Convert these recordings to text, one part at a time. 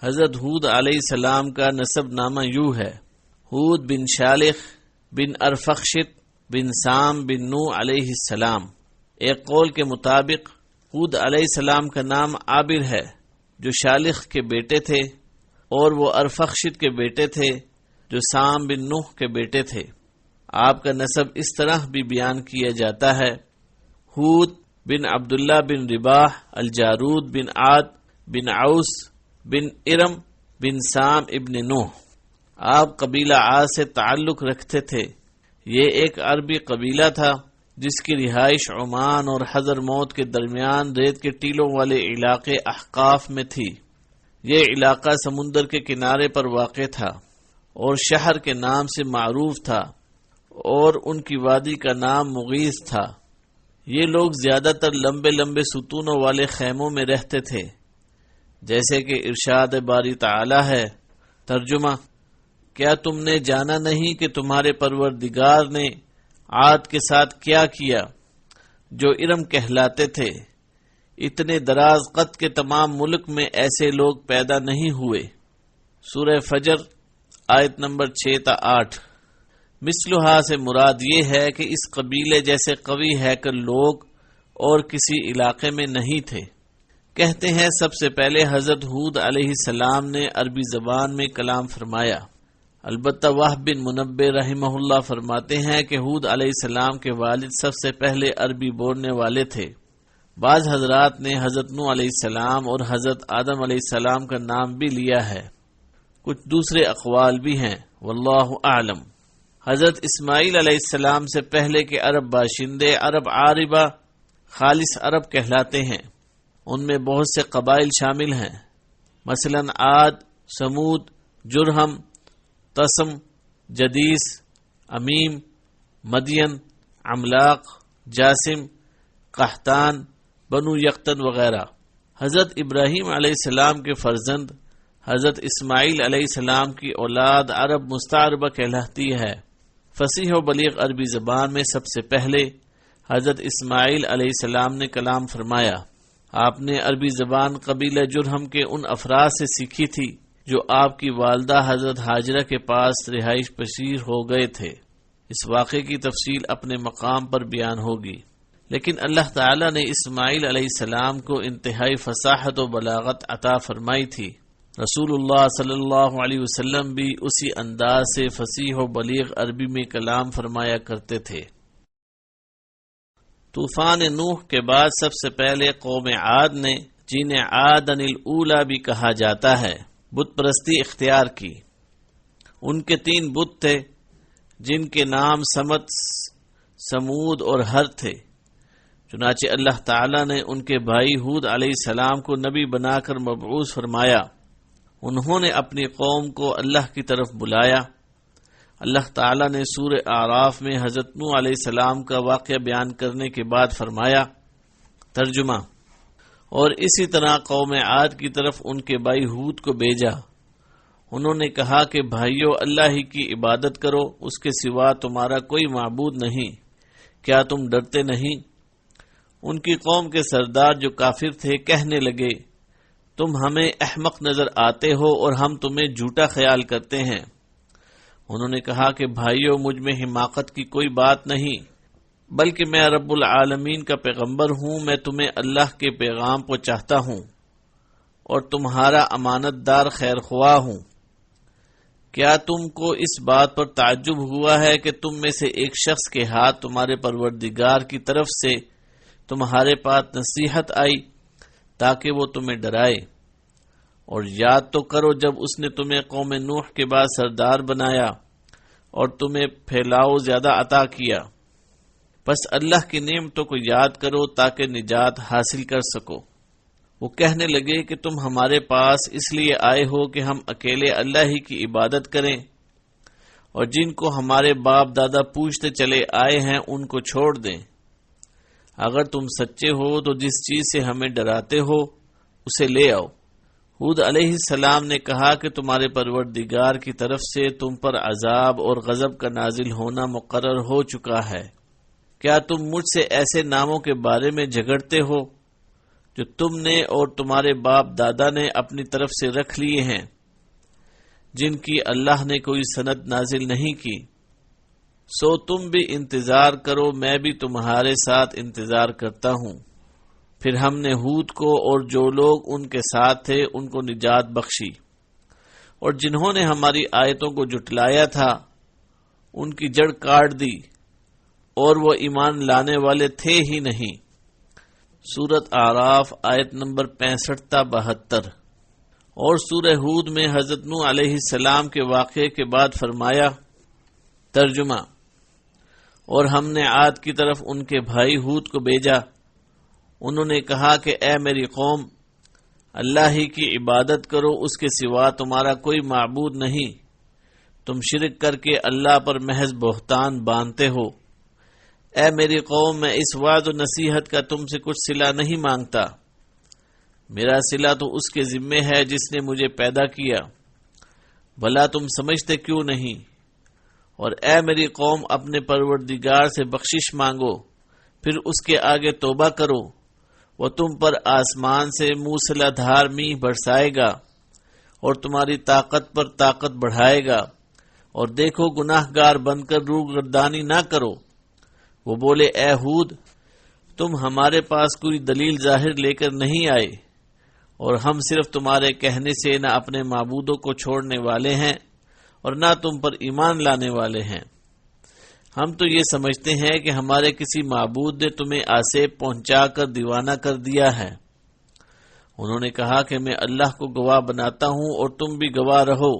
حضرت ہود علیہ السلام کا نسب نامہ یوں ہے: ہود بن شالخ بن ارفخشت بن سام بن نوح علیہ السلام۔ ایک قول کے مطابق ہود علیہ السلام کا نام عابر ہے، جو شالخ کے بیٹے تھے، اور وہ ارفخشت کے بیٹے تھے، جو سام بن نوح کے بیٹے تھے۔ آپ کا نسب اس طرح بھی بیان کیا جاتا ہے: ہود بن عبداللہ بن رباح الجارود بن عاد بن عوس بن ارم بن سام ابن نوح۔ آپ قبیلہ عاد سے تعلق رکھتے تھے۔ یہ ایک عربی قبیلہ تھا جس کی رہائش عمان اور حضرموت کے درمیان ریت کے ٹیلوں والے علاقے احقاف میں تھی۔ یہ علاقہ سمندر کے کنارے پر واقع تھا اور شہر کے نام سے معروف تھا، اور ان کی وادی کا نام مغیث تھا۔ یہ لوگ زیادہ تر لمبے لمبے ستونوں والے خیموں میں رہتے تھے، جیسے کہ ارشاد باری تعالی ہے۔ ترجمہ: کیا تم نے جانا نہیں کہ تمہارے پروردگار نے عاد کے ساتھ کیا کیا، جو ارم کہلاتے تھے؟ اتنے دراز قد کے تمام ملک میں ایسے لوگ پیدا نہیں ہوئے۔ سورہ فجر آیت نمبر 6 تا 8۔ مثلہا سے مراد یہ ہے کہ اس قبیلے جیسے قوی ہیکل لوگ اور کسی علاقے میں نہیں تھے۔ کہتے ہیں سب سے پہلے حضرت ہود علیہ السلام نے عربی زبان میں کلام فرمایا۔ البتہ وہب بن منبہ رحمہ اللہ فرماتے ہیں کہ ہود علیہ السلام کے والد سب سے پہلے عربی بولنے والے تھے۔ بعض حضرات نے حضرت نوح علیہ السلام اور حضرت آدم علیہ السلام کا نام بھی لیا ہے۔ کچھ دوسرے اقوال بھی ہیں، واللہ اعلم۔ حضرت اسماعیل علیہ السلام سے پہلے کے عرب باشندے عرب عاربہ خالص عرب کہلاتے ہیں۔ ان میں بہت سے قبائل شامل ہیں، مثلا عاد، سمود، جرہم، تسم، جدیس، امیم، مدین، عملاق، جاسم، قحطان، بنو یقطن وغیرہ۔ حضرت ابراہیم علیہ السلام کے فرزند حضرت اسماعیل علیہ السلام کی اولاد عرب مستعربہ کہلاتی ہے۔ فصیح و بلیغ عربی زبان میں سب سے پہلے حضرت اسماعیل علیہ السلام نے کلام فرمایا۔ آپ نے عربی زبان قبیلہ جرہم کے ان افراد سے سیکھی تھی جو آپ کی والدہ حضرت ہاجرہ کے پاس رہائش پذیر ہو گئے تھے۔ اس واقعے کی تفصیل اپنے مقام پر بیان ہوگی، لیکن اللہ تعالی نے اسماعیل علیہ السلام کو انتہائی فصاحت و بلاغت عطا فرمائی تھی۔ رسول اللہ صلی اللہ علیہ وسلم بھی اسی انداز سے فصیح و بلیغ عربی میں کلام فرمایا کرتے تھے۔ طوفان نوح کے بعد سب سے پہلے قوم عاد نے، جنہیں عادن الاولی بھی کہا جاتا ہے، بت پرستی اختیار کی۔ ان کے 3 بت تھے جن کے نام سمت، سمود اور ہر تھے۔ چنانچہ اللہ تعالیٰ نے ان کے بھائی ہود علیہ السلام کو نبی بنا کر مبعوث فرمایا۔ انہوں نے اپنی قوم کو اللہ کی طرف بلایا۔ اللہ تعالیٰ نے سورہ اعراف میں حضرت نوح علیہ السلام کا واقعہ بیان کرنے کے بعد فرمایا۔ ترجمہ: اور اسی طرح قوم عاد کی طرف ان کے بھائی ہود کو بھیجا۔ انہوں نے کہا کہ بھائیو، اللہ ہی کی عبادت کرو، اس کے سوا تمہارا کوئی معبود نہیں، کیا تم ڈرتے نہیں؟ ان کی قوم کے سردار جو کافر تھے کہنے لگے، تم ہمیں احمق نظر آتے ہو اور ہم تمہیں جھوٹا خیال کرتے ہیں۔ انہوں نے کہا کہ بھائیو، مجھ میں حماقت کی کوئی بات نہیں، بلکہ میں رب العالمین کا پیغمبر ہوں۔ میں تمہیں اللہ کے پیغام پہنچاتا ہوں اور تمہارا امانت دار خیر خواہ ہوں۔ کیا تم کو اس بات پر تعجب ہوا ہے کہ تم میں سے ایک شخص کے ہاتھ تمہارے پروردگار کی طرف سے تمہارے پاس نصیحت آئی تاکہ وہ تمہیں ڈرائے؟ اور یاد تو کرو جب اس نے تمہیں قوم نوح کے بعد سردار بنایا اور تمہیں پھیلاؤ زیادہ عطا کیا۔ بس اللہ کی نعمتوں کو یاد کرو تاکہ نجات حاصل کر سکو۔ وہ کہنے لگے کہ تم ہمارے پاس اس لیے آئے ہو کہ ہم اکیلے اللہ ہی کی عبادت کریں، اور جن کو ہمارے باپ دادا پوچھتے چلے آئے ہیں ان کو چھوڑ دیں۔ اگر تم سچے ہو تو جس چیز سے ہمیں ڈراتے ہو اسے لے آؤ۔ ہود علیہ السلام نے کہا کہ تمہارے پروردگار کی طرف سے تم پر عذاب اور غضب کا نازل ہونا مقرر ہو چکا ہے۔ کیا تم مجھ سے ایسے ناموں کے بارے میں جھگڑتے ہو جو تم نے اور تمہارے باپ دادا نے اپنی طرف سے رکھ لیے ہیں، جن کی اللہ نے کوئی سند نازل نہیں کی، سو تم بھی انتظار کرو، میں بھی تمہارے ساتھ انتظار کرتا ہوں۔ پھر ہم نے ہود کو اور جو لوگ ان کے ساتھ تھے ان کو نجات بخشی، اور جنہوں نے ہماری آیتوں کو جھٹلایا تھا ان کی جڑ کاٹ دی، اور وہ ایمان لانے والے تھے ہی نہیں۔ سورۃ اعراف آیت نمبر 65 تا 72۔ اور سورہ ہود میں حضرت نوح علیہ السلام کے واقعے کے بعد فرمایا، ترجمہ: اور ہم نے عاد کی طرف ان کے بھائی ہود کو بھیجا، انہوں نے کہا کہ اے میری قوم، اللہ ہی کی عبادت کرو، اس کے سوا تمہارا کوئی معبود نہیں، تم شرک کر کے اللہ پر محض بہتان باندھتے ہو۔ اے میری قوم، میں اس وعظ و نصیحت کا تم سے کچھ صلہ نہیں مانگتا، میرا صلہ تو اس کے ذمے ہے جس نے مجھے پیدا کیا، بھلا تم سمجھتے کیوں نہیں؟ اور اے میری قوم، اپنے پروردگار سے بخشش مانگو، پھر اس کے آگے توبہ کرو، وہ تم پر آسمان سے موسلا دھار میںہ برسائے گا اور تمہاری طاقت پر طاقت بڑھائے گا، اور دیکھو گناہ گار بن کر روگردانی نہ کرو۔ وہ بولے، اے ہود، تم ہمارے پاس کوئی دلیل ظاہر لے کر نہیں آئے، اور ہم صرف تمہارے کہنے سے نہ اپنے معبودوں کو چھوڑنے والے ہیں اور نہ تم پر ایمان لانے والے ہیں۔ ہم تو یہ سمجھتے ہیں کہ ہمارے کسی معبود نے تمہیں آسیب پہنچا کر دیوانہ کر دیا ہے۔ انہوں نے کہا کہ میں اللہ کو گواہ بناتا ہوں اور تم بھی گواہ رہو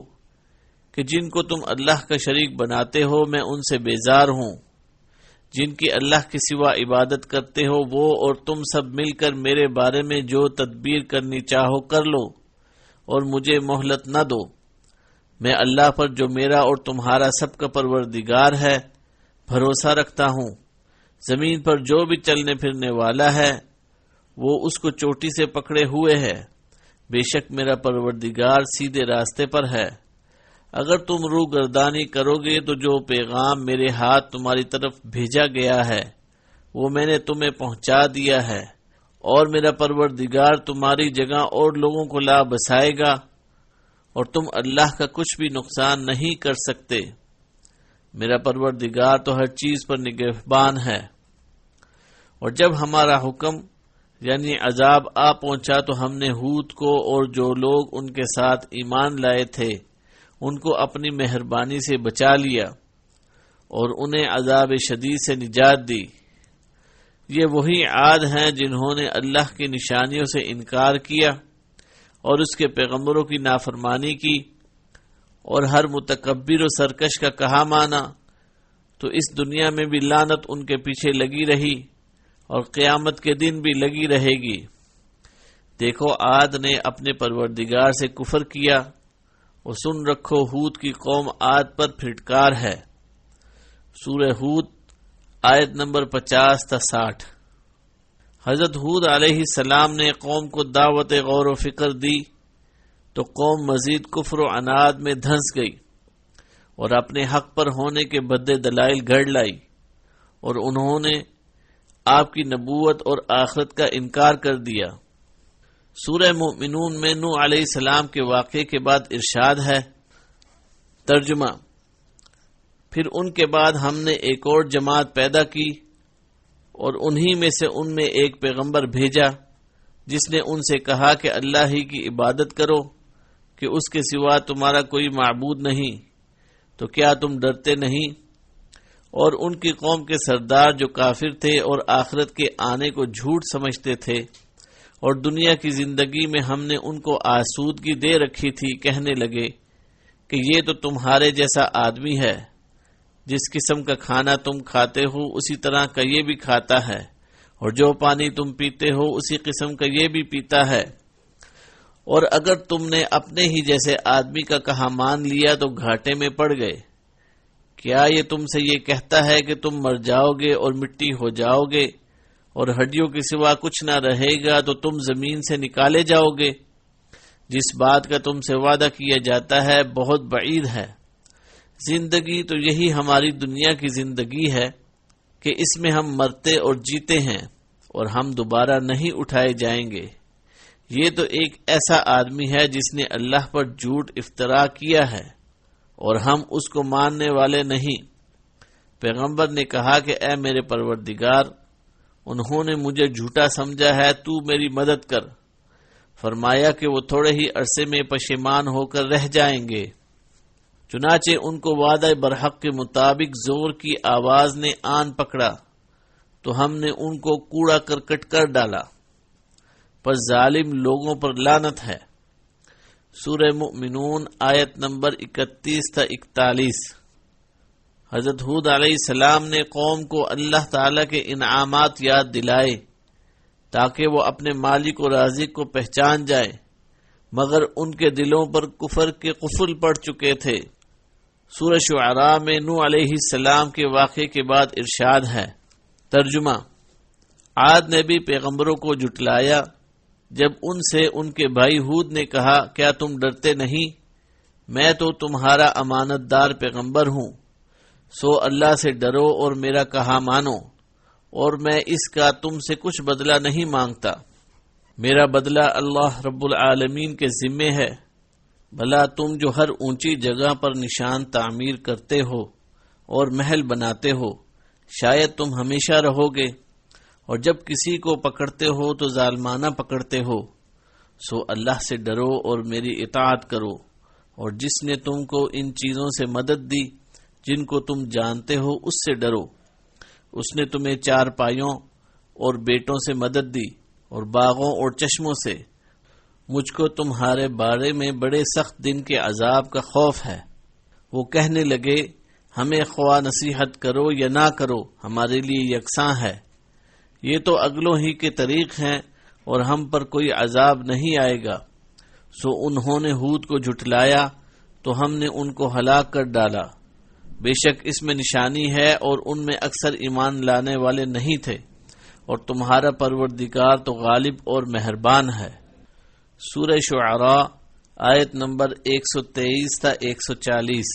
کہ جن کو تم اللہ کا شریک بناتے ہو میں ان سے بیزار ہوں۔ جن کی اللہ کے سوا عبادت کرتے ہو وہ اور تم سب مل کر میرے بارے میں جو تدبیر کرنی چاہو کر لو، اور مجھے مہلت نہ دو۔ میں اللہ پر جو میرا اور تمہارا سب کا پروردگار ہے بھروسہ رکھتا ہوں۔ زمین پر جو بھی چلنے پھرنے والا ہے وہ اس کو چوٹی سے پکڑے ہوئے ہے، بے شک میرا پروردگار سیدھے راستے پر ہے۔ اگر تم روح گردانی کرو گے تو جو پیغام میرے ہاتھ تمہاری طرف بھیجا گیا ہے وہ میں نے تمہیں پہنچا دیا ہے، اور میرا پروردگار تمہاری جگہ اور لوگوں کو لا بسائے گا، اور تم اللہ کا کچھ بھی نقصان نہیں کر سکتے۔ میرا پروردگار تو ہر چیز پر نگہبان ہے۔ اور جب ہمارا حکم یعنی عذاب آ پہنچا تو ہم نے ہود کو اور جو لوگ ان کے ساتھ ایمان لائے تھے ان کو اپنی مہربانی سے بچا لیا اور انہیں عذاب شدید سے نجات دی۔ یہ وہی عاد ہیں جنہوں نے اللہ کی نشانیوں سے انکار کیا اور اس کے پیغمبروں کی نافرمانی کی، اور ہر متکبر و سرکش کا کہا مانا، تو اس دنیا میں بھی لعنت ان کے پیچھے لگی رہی اور قیامت کے دن بھی لگی رہے گی۔ دیکھو عاد نے اپنے پروردگار سے کفر کیا، اور سن رکھو ہود کی قوم عاد پر پھٹکار ہے۔ سورہ ہود آیت نمبر 50 تا 60۔ حضرت ہود علیہ السلام نے قوم کو دعوت غور و فکر دی تو قوم مزید کفر و عناد میں دھنس گئی اور اپنے حق پر ہونے کے بدے دلائل گھڑ لائی، اور انہوں نے آپ کی نبوت اور آخرت کا انکار کر دیا۔ سورہ مومنون میں نوح علیہ السلام کے واقعے کے بعد ارشاد ہے، ترجمہ: پھر ان کے بعد ہم نے ایک اور جماعت پیدا کی اور انہی میں سے ان میں ایک پیغمبر بھیجا جس نے ان سے کہا کہ اللہ ہی کی عبادت کرو کہ اس کے سوا تمہارا کوئی معبود نہیں، تو کیا تم ڈرتے نہیں؟ اور ان کی قوم کے سردار جو کافر تھے اور آخرت کے آنے کو جھوٹ سمجھتے تھے اور دنیا کی زندگی میں ہم نے ان کو آسودگی دے رکھی تھی، کہنے لگے کہ یہ تو تمہارے جیسا آدمی ہے، جس قسم کا کھانا تم کھاتے ہو اسی طرح کا یہ بھی کھاتا ہے، اور جو پانی تم پیتے ہو اسی قسم کا یہ بھی پیتا ہے، اور اگر تم نے اپنے ہی جیسے آدمی کا کہا مان لیا تو گھاٹے میں پڑ گئے۔ کیا یہ تم سے یہ کہتا ہے کہ تم مر جاؤ گے اور مٹی ہو جاؤ گے اور ہڈیوں کے سوا کچھ نہ رہے گا تو تم زمین سے نکالے جاؤ گے؟ جس بات کا تم سے وعدہ کیا جاتا ہے بہت بعید ہے۔ زندگی تو یہی ہماری دنیا کی زندگی ہے کہ اس میں ہم مرتے اور جیتے ہیں اور ہم دوبارہ نہیں اٹھائے جائیں گے۔ یہ تو ایک ایسا آدمی ہے جس نے اللہ پر جھوٹ افترا کیا ہے اور ہم اس کو ماننے والے نہیں۔ پیغمبر نے کہا کہ اے میرے پروردگار، انہوں نے مجھے جھوٹا سمجھا ہے، تو میری مدد کر۔ فرمایا کہ وہ تھوڑے ہی عرصے میں پشیمان ہو کر رہ جائیں گے۔ چنانچہ ان کو وعدہ برحق کے مطابق زور کی آواز نے آن پکڑا تو ہم نے ان کو کوڑا کرکٹ کر ڈالا۔ پر ظالم لوگوں پر لعنت ہے۔ سورہ مؤمنون آیت نمبر 31 تا 41۔ حضرت ہود علیہ السلام نے قوم کو اللہ تعالی کے انعامات یاد دلائے تاکہ وہ اپنے مالک و رازق کو پہچان جائے، مگر ان کے دلوں پر کفر کے قفل پڑ چکے تھے۔ سورہ شعراء میں نوح علیہ السلام کے واقعے کے بعد ارشاد ہے۔ ترجمہ: عاد نے بھی پیغمبروں کو جھٹلایا جب ان سے ان کے بھائی ہود نے کہا کیا تم ڈرتے نہیں؟ میں تو تمہارا امانت دار پیغمبر ہوں، سو اللہ سے ڈرو اور میرا کہا مانو، اور میں اس کا تم سے کچھ بدلہ نہیں مانگتا۔ میرا بدلہ اللہ رب العالمین کے ذمے ہے۔ بھلا تم جو ہر اونچی جگہ پر نشان تعمیر کرتے ہو اور محل بناتے ہو، شاید تم ہمیشہ رہو گے، اور جب کسی کو پکڑتے ہو تو ظالمانہ پکڑتے ہو، سو اللہ سے ڈرو اور میری اطاعت کرو، اور جس نے تم کو ان چیزوں سے مدد دی جن کو تم جانتے ہو اس سے ڈرو۔ اس نے تمہیں چار پائیوں اور بیٹوں سے مدد دی اور باغوں اور چشموں سے۔ مجھ کو تمہارے بارے میں بڑے سخت دن کے عذاب کا خوف ہے۔ وہ کہنے لگے ہمیں خواہ نصیحت کرو یا نہ کرو، ہمارے لیے یکساں ہے۔ یہ تو اگلوں ہی کے طریق ہیں اور ہم پر کوئی عذاب نہیں آئے گا۔ سو انہوں نے ہود کو جھٹلایا تو ہم نے ان کو ہلاک کر ڈالا۔ بے شک اس میں نشانی ہے اور ان میں اکثر ایمان لانے والے نہیں تھے، اور تمہارا پروردگار تو غالب اور مہربان ہے۔ سورہ شعراء آیت نمبر 123 تا 140۔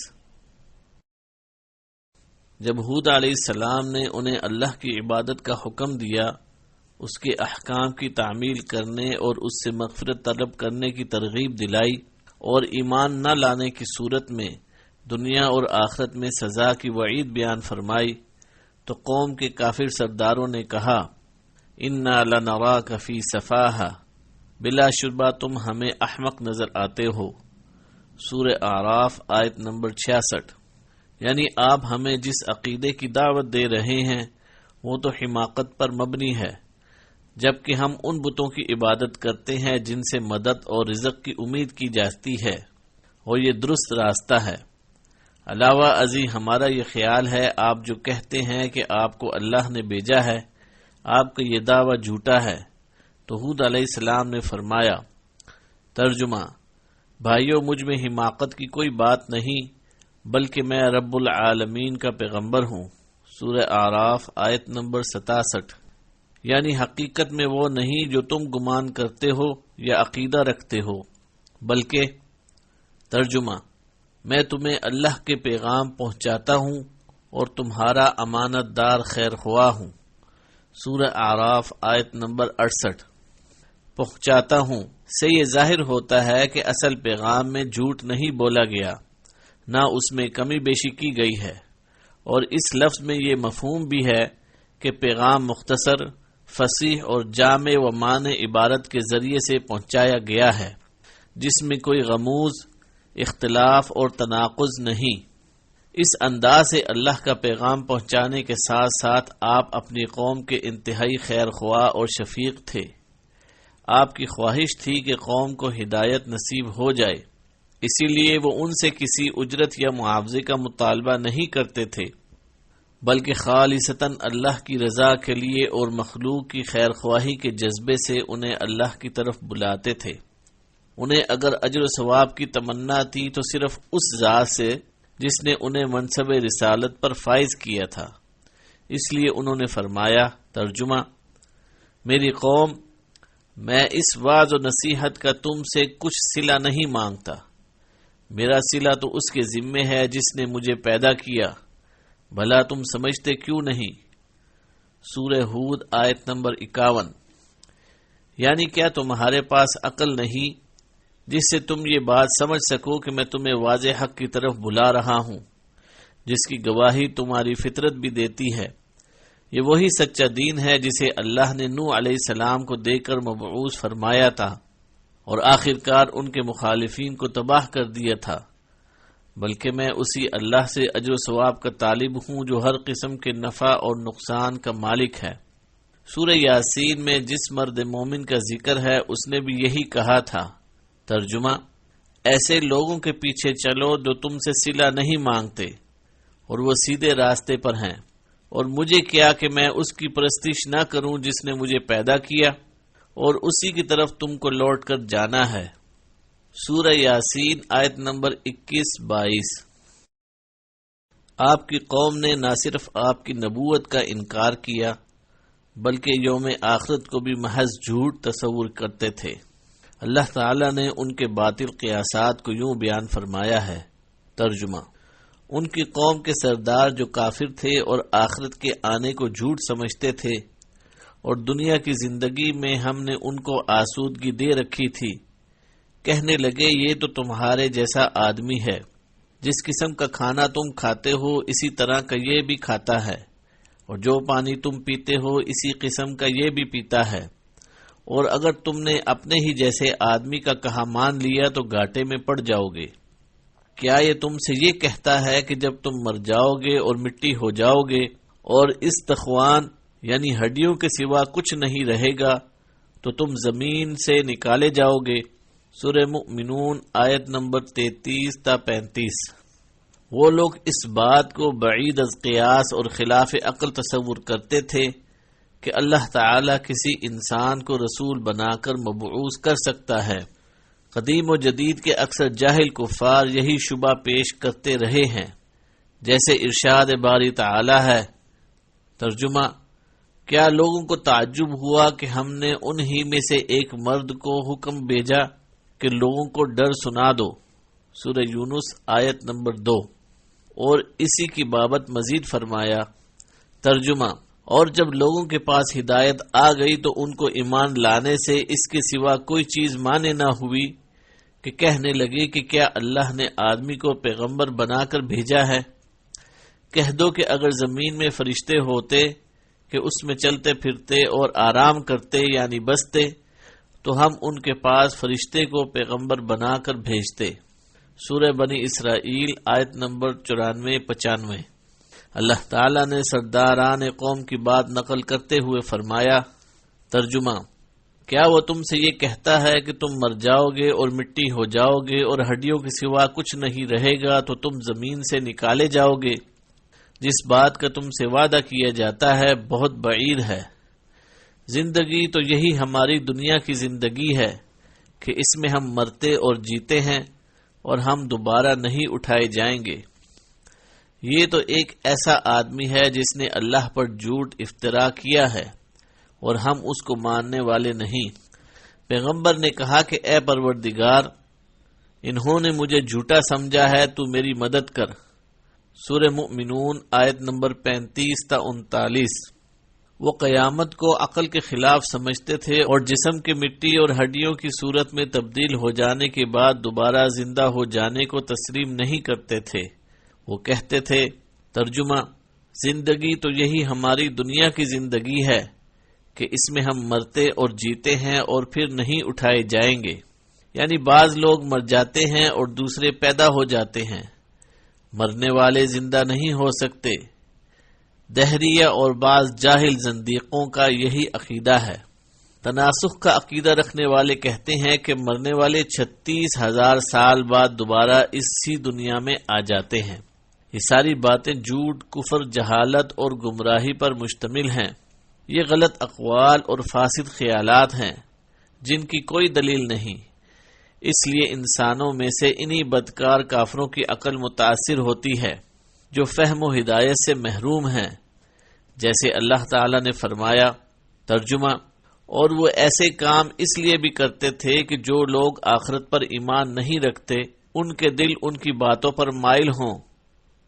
جب ہود علیہ السلام نے انہیں اللہ کی عبادت کا حکم دیا، اس کے احکام کی تعمیل کرنے اور اس سے مغفرت طلب کرنے کی ترغیب دلائی، اور ایمان نہ لانے کی صورت میں دنیا اور آخرت میں سزا کی وعید بیان فرمائی، تو قوم کے کافر سرداروں نے کہا اِنَّا لَنَرَاكَ فِي سَفَاهَةٍ، بلا شبہ تم ہمیں احمق نظر آتے ہو۔ سورہ اعراف آیت نمبر 66۔ یعنی آپ ہمیں جس عقیدے کی دعوت دے رہے ہیں وہ تو حماقت پر مبنی ہے، جبکہ ہم ان بتوں کی عبادت کرتے ہیں جن سے مدد اور رزق کی امید کی جاتی ہے، اور یہ درست راستہ ہے۔ علاوہ ازیں ہمارا یہ خیال ہے آپ جو کہتے ہیں کہ آپ کو اللہ نے بھیجا ہے، آپ کا یہ دعویٰ جھوٹا ہے۔ تو ہود علیہ السلام نے فرمایا۔ ترجمہ: بھائیو، مجھ میں حماقت کی کوئی بات نہیں، بلکہ میں رب العالمین کا پیغمبر ہوں۔ سورہ اعراف آیت نمبر 67۔ یعنی حقیقت میں وہ نہیں جو تم گمان کرتے ہو یا عقیدہ رکھتے ہو، بلکہ ترجمہ: میں تمہیں اللہ کے پیغام پہنچاتا ہوں اور تمہارا امانت دار خیر خواہ ہوں۔ سورہ اعراف آیت نمبر 68۔ پہنچاتا ہوں سے یہ ظاہر ہوتا ہے کہ اصل پیغام میں جھوٹ نہیں بولا گیا، نہ اس میں کمی بیشی کی گئی ہے، اور اس لفظ میں یہ مفہوم بھی ہے کہ پیغام مختصر، فصیح اور جامع و معنی عبارت کے ذریعے سے پہنچایا گیا ہے، جس میں کوئی غموض، اختلاف اور تناقض نہیں۔ اس انداز سے اللہ کا پیغام پہنچانے کے ساتھ ساتھ آپ اپنی قوم کے انتہائی خیر خواہ اور شفیق تھے۔ آپ کی خواہش تھی کہ قوم کو ہدایت نصیب ہو جائے، اسی لیے وہ ان سے کسی اجرت یا معاوضے کا مطالبہ نہیں کرتے تھے، بلکہ خالصتاً اللہ کی رضا کے لیے اور مخلوق کی خیر خواہی کے جذبے سے انہیں اللہ کی طرف بلاتے تھے۔ انہیں اگر اجر و ثواب کی تمنا تھی تو صرف اس ذات سے جس نے انہیں منصب رسالت پر فائز کیا تھا، اس لیے انہوں نے فرمایا۔ ترجمہ: میری قوم، میں اس وعظ و نصیحت کا تم سے کچھ صلہ نہیں مانگتا، میرا صلہ تو اس کے ذمے ہے جس نے مجھے پیدا کیا، بھلا تم سمجھتے کیوں نہیں؟ سورہ ہود آیت نمبر 51۔ یعنی کیا تمہارے پاس عقل نہیں جس سے تم یہ بات سمجھ سکو کہ میں تمہیں واضح حق کی طرف بلا رہا ہوں، جس کی گواہی تمہاری فطرت بھی دیتی ہے؟ یہ وہی سچا دین ہے جسے اللہ نے نوح علیہ السلام کو دے کر مبعوث فرمایا تھا اور آخرکار ان کے مخالفین کو تباہ کر دیا تھا، بلکہ میں اسی اللہ سے اجر و ثواب کا طالب ہوں جو ہر قسم کے نفع اور نقصان کا مالک ہے۔ سورہ یاسین میں جس مرد مومن کا ذکر ہے اس نے بھی یہی کہا تھا۔ ترجمہ: ایسے لوگوں کے پیچھے چلو جو تم سے صلہ نہیں مانگتے اور وہ سیدھے راستے پر ہیں، اور مجھے کیا کہ میں اس کی پرستش نہ کروں جس نے مجھے پیدا کیا، اور اسی کی طرف تم کو لوٹ کر جانا ہے۔ سورہ یاسین آیت نمبر 21-22۔ آپ کی قوم نے نہ صرف آپ کی نبوت کا انکار کیا بلکہ یوم آخرت کو بھی محض جھوٹ تصور کرتے تھے۔ اللہ تعالیٰ نے ان کے باطل قیاسات کو یوں بیان فرمایا ہے۔ ترجمہ: ان کی قوم کے سردار جو کافر تھے اور آخرت کے آنے کو جھوٹ سمجھتے تھے، اور دنیا کی زندگی میں ہم نے ان کو آسودگی دے رکھی تھی، کہنے لگے یہ تو تمہارے جیسا آدمی ہے، جس قسم کا کھانا تم کھاتے ہو اسی طرح کا یہ بھی کھاتا ہے، اور جو پانی تم پیتے ہو اسی قسم کا یہ بھی پیتا ہے، اور اگر تم نے اپنے ہی جیسے آدمی کا کہا مان لیا تو گھاٹے میں پڑ جاؤ گے۔ کیا یہ تم سے یہ کہتا ہے کہ جب تم مر جاؤ گے اور مٹی ہو جاؤ گے اور اس تخوان یعنی ہڈیوں کے سوا کچھ نہیں رہے گا تو تم زمین سے نکالے جاؤ گے؟ سورہ مؤمنون آیت نمبر 33-35۔ وہ لوگ اس بات کو بعید از قیاس اور خلاف عقل تصور کرتے تھے کہ اللہ تعالیٰ کسی انسان کو رسول بنا کر مبعوث کر سکتا ہے۔ قدیم و جدید کے اکثر جاہل کفار یہی شبہ پیش کرتے رہے ہیں، جیسے ارشاد باری تعالی ہے۔ ترجمہ: کیا لوگوں کو تعجب ہوا کہ ہم نے انہی میں سے ایک مرد کو حکم بھیجا کہ لوگوں کو ڈر سنا دو؟ سورہ یونس آیت نمبر 2۔ اور اسی کی بابت مزید فرمایا۔ ترجمہ: اور جب لوگوں کے پاس ہدایت آ گئی تو ان کو ایمان لانے سے اس کے سوا کوئی چیز مانے نہ ہوئی کہ کہنے لگے کہ کیا اللہ نے آدمی کو پیغمبر بنا کر بھیجا ہے؟ کہہ دو کہ اگر زمین میں فرشتے ہوتے کہ اس میں چلتے پھرتے اور آرام کرتے یعنی بستے تو ہم ان کے پاس فرشتے کو پیغمبر بنا کر بھیجتے۔ سورہ بنی اسرائیل آیت نمبر 94-95۔ اللہ تعالیٰ نے سرداران قوم کی بات نقل کرتے ہوئے فرمایا۔ ترجمہ: کیا وہ تم سے یہ کہتا ہے کہ تم مر جاؤ گے اور مٹی ہو جاؤ گے اور ہڈیوں کے سوا کچھ نہیں رہے گا تو تم زمین سے نکالے جاؤ گے؟ جس بات کا تم سے وعدہ کیا جاتا ہے بہت بعید ہے۔ زندگی تو یہی ہماری دنیا کی زندگی ہے کہ اس میں ہم مرتے اور جیتے ہیں اور ہم دوبارہ نہیں اٹھائے جائیں گے۔ یہ تو ایک ایسا آدمی ہے جس نے اللہ پر جھوٹ افترا کیا ہے اور ہم اس کو ماننے والے نہیں۔ پیغمبر نے کہا کہ اے پروردگار، انہوں نے مجھے جھوٹا سمجھا ہے، تو میری مدد کر۔ سورہ مؤمنون آیت نمبر 35-39۔ وہ قیامت کو عقل کے خلاف سمجھتے تھے اور جسم کے مٹی اور ہڈیوں کی صورت میں تبدیل ہو جانے کے بعد دوبارہ زندہ ہو جانے کو تسلیم نہیں کرتے تھے۔ وہ کہتے تھے۔ ترجمہ: زندگی تو یہی ہماری دنیا کی زندگی ہے کہ اس میں ہم مرتے اور جیتے ہیں اور پھر نہیں اٹھائے جائیں گے۔ یعنی بعض لوگ مر جاتے ہیں اور دوسرے پیدا ہو جاتے ہیں، مرنے والے زندہ نہیں ہو سکتے۔ دہریہ اور بعض جاہل زندیقوں کا یہی عقیدہ ہے۔ تناسخ کا عقیدہ رکھنے والے کہتے ہیں کہ مرنے والے 36,000 سال بعد دوبارہ اسی دنیا میں آ جاتے ہیں۔ یہ ساری باتیں جھوٹ، کفر، جہالت اور گمراہی پر مشتمل ہیں۔ یہ غلط اقوال اور فاسد خیالات ہیں جن کی کوئی دلیل نہیں۔ اس لیے انسانوں میں سے انہی بدکار کافروں کی عقل متاثر ہوتی ہے جو فہم و ہدایت سے محروم ہیں، جیسے اللہ تعالیٰ نے فرمایا۔ ترجمہ: اور وہ ایسے کام اس لیے بھی کرتے تھے کہ جو لوگ آخرت پر ایمان نہیں رکھتے ان کے دل ان کی باتوں پر مائل ہوں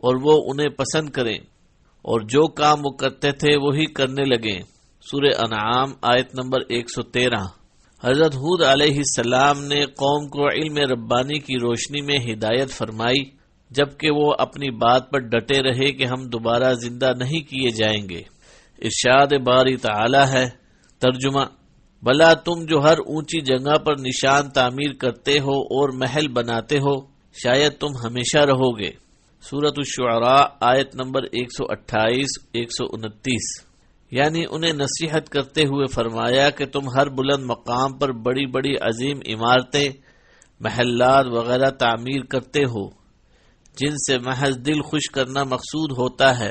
اور وہ انہیں پسند کریں، اور جو کام وہ کرتے تھے وہی کرنے لگے۔ سورہ انعام آیت نمبر 113۔ حضرت ہود علیہ السلام نے قوم کو علم ربانی کی روشنی میں ہدایت فرمائی، جبکہ وہ اپنی بات پر ڈٹے رہے کہ ہم دوبارہ زندہ نہیں کیے جائیں گے۔ ارشاد باری تعالی ہے، ترجمہ: بھلا تم جو ہر اونچی جگہ پر نشان تعمیر کرتے ہو اور محل بناتے ہو، شاید تم ہمیشہ رہو گے۔ سورۃ الشعراء آیت نمبر 128 129۔ یعنی انہیں نصیحت کرتے ہوئے فرمایا کہ تم ہر بلند مقام پر بڑی بڑی عظیم عمارتیں، محلات وغیرہ تعمیر کرتے ہو، جن سے محض دل خوش کرنا مقصود ہوتا ہے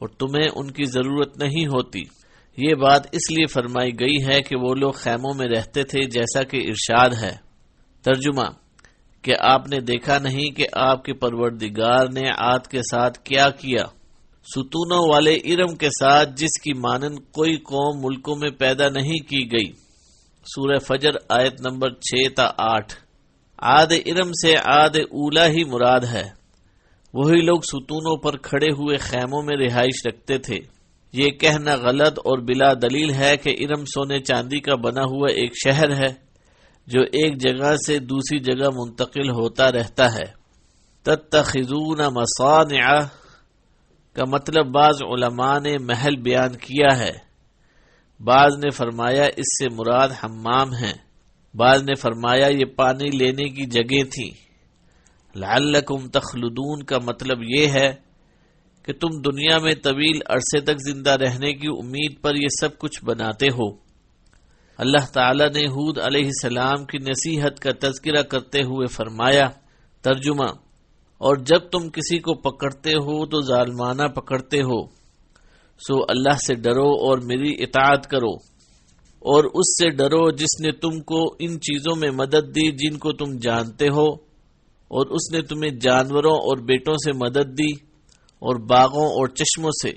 اور تمہیں ان کی ضرورت نہیں ہوتی۔ یہ بات اس لیے فرمائی گئی ہے کہ وہ لوگ خیموں میں رہتے تھے، جیسا کہ ارشاد ہے۔ ترجمہ: کہ آپ نے دیکھا نہیں کہ آپ کے پروردگار نے عاد کے ساتھ کیا کیا، ستونوں والے ارم کے ساتھ، جس کی مانند کوئی قوم ملکوں میں پیدا نہیں کی گئی۔ سورہ فجر آیت نمبر 6 تا 8۔ عاد ارم سے عاد اولا ہی مراد ہے۔ وہی لوگ ستونوں پر کھڑے ہوئے خیموں میں رہائش رکھتے تھے۔ یہ کہنا غلط اور بلا دلیل ہے کہ ارم سونے چاندی کا بنا ہوا ایک شہر ہے جو ایک جگہ سے دوسری جگہ منتقل ہوتا رہتا ہے۔ تتخذون مصانع کا مطلب بعض علماء نے محل بیان کیا ہے، بعض نے فرمایا اس سے مراد حمام ہیں، بعض نے فرمایا یہ پانی لینے کی جگہ تھی۔ لعلکم تخلدون کا مطلب یہ ہے کہ تم دنیا میں طویل عرصے تک زندہ رہنے کی امید پر یہ سب کچھ بناتے ہو۔ اللہ تعالی نے ہود علیہ السلام کی نصیحت کا تذکرہ کرتے ہوئے فرمایا، ترجمہ: اور جب تم کسی کو پکڑتے ہو تو ظالمانہ پکڑتے ہو، سو اللہ سے ڈرو اور میری اطاعت کرو، اور اس سے ڈرو جس نے تم کو ان چیزوں میں مدد دی جن کو تم جانتے ہو، اور اس نے تمہیں جانوروں اور بیٹوں سے مدد دی اور باغوں اور چشموں سے۔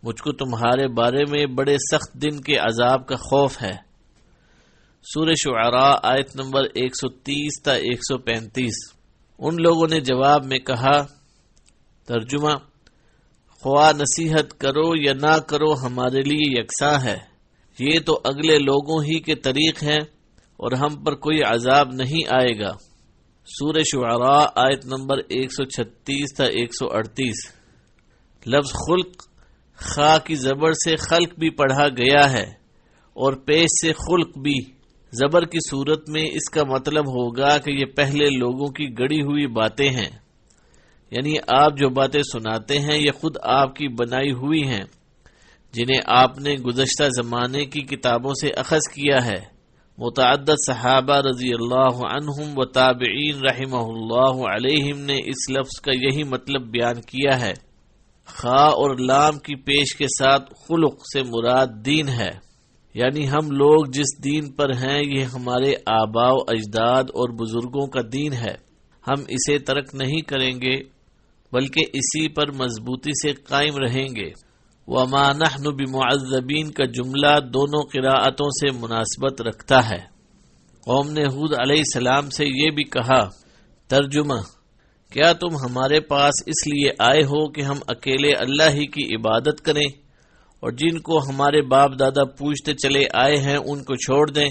مجھ کو تمہارے بارے میں بڑے سخت دن کے عذاب کا خوف ہے۔ سورہ شعراء آیت نمبر 130 تا 135۔ ان لوگوں نے جواب میں کہا، ترجمہ: خواہ نصیحت کرو یا نہ کرو ہمارے لیے یکساں ہے، یہ تو اگلے لوگوں ہی کے طریق ہیں اور ہم پر کوئی عذاب نہیں آئے گا۔ سورہ شعراء آیت نمبر 136 تا 138۔ لفظ خلق خا کی زبر سے خلق بھی پڑھا گیا ہے اور پیش سے خلق بھی۔ زبر کی صورت میں اس کا مطلب ہوگا کہ یہ پہلے لوگوں کی گڑی ہوئی باتیں ہیں، یعنی آپ جو باتیں سناتے ہیں یہ خود آپ کی بنائی ہوئی ہیں، جنہیں آپ نے گزشتہ زمانے کی کتابوں سے اخذ کیا ہے۔ متعدد صحابہ رضی اللہ عنہم و تابعین رحمہ اللہ علیہم نے اس لفظ کا یہی مطلب بیان کیا ہے۔ خا اور لام کی پیش کے ساتھ خلق سے مراد دین ہے، یعنی ہم لوگ جس دین پر ہیں یہ ہمارے آباء و اجداد اور بزرگوں کا دین ہے، ہم اسے ترک نہیں کریں گے بلکہ اسی پر مضبوطی سے قائم رہیں گے۔ وما نحن بمعذبین کا جملہ دونوں قراءتوں سے مناسبت رکھتا ہے۔ قوم نے ہود علیہ السلام سے یہ بھی کہا، ترجمہ: کیا تم ہمارے پاس اس لیے آئے ہو کہ ہم اکیلے اللہ ہی کی عبادت کریں اور جن کو ہمارے باپ دادا پوجتے چلے آئے ہیں ان کو چھوڑ دیں؟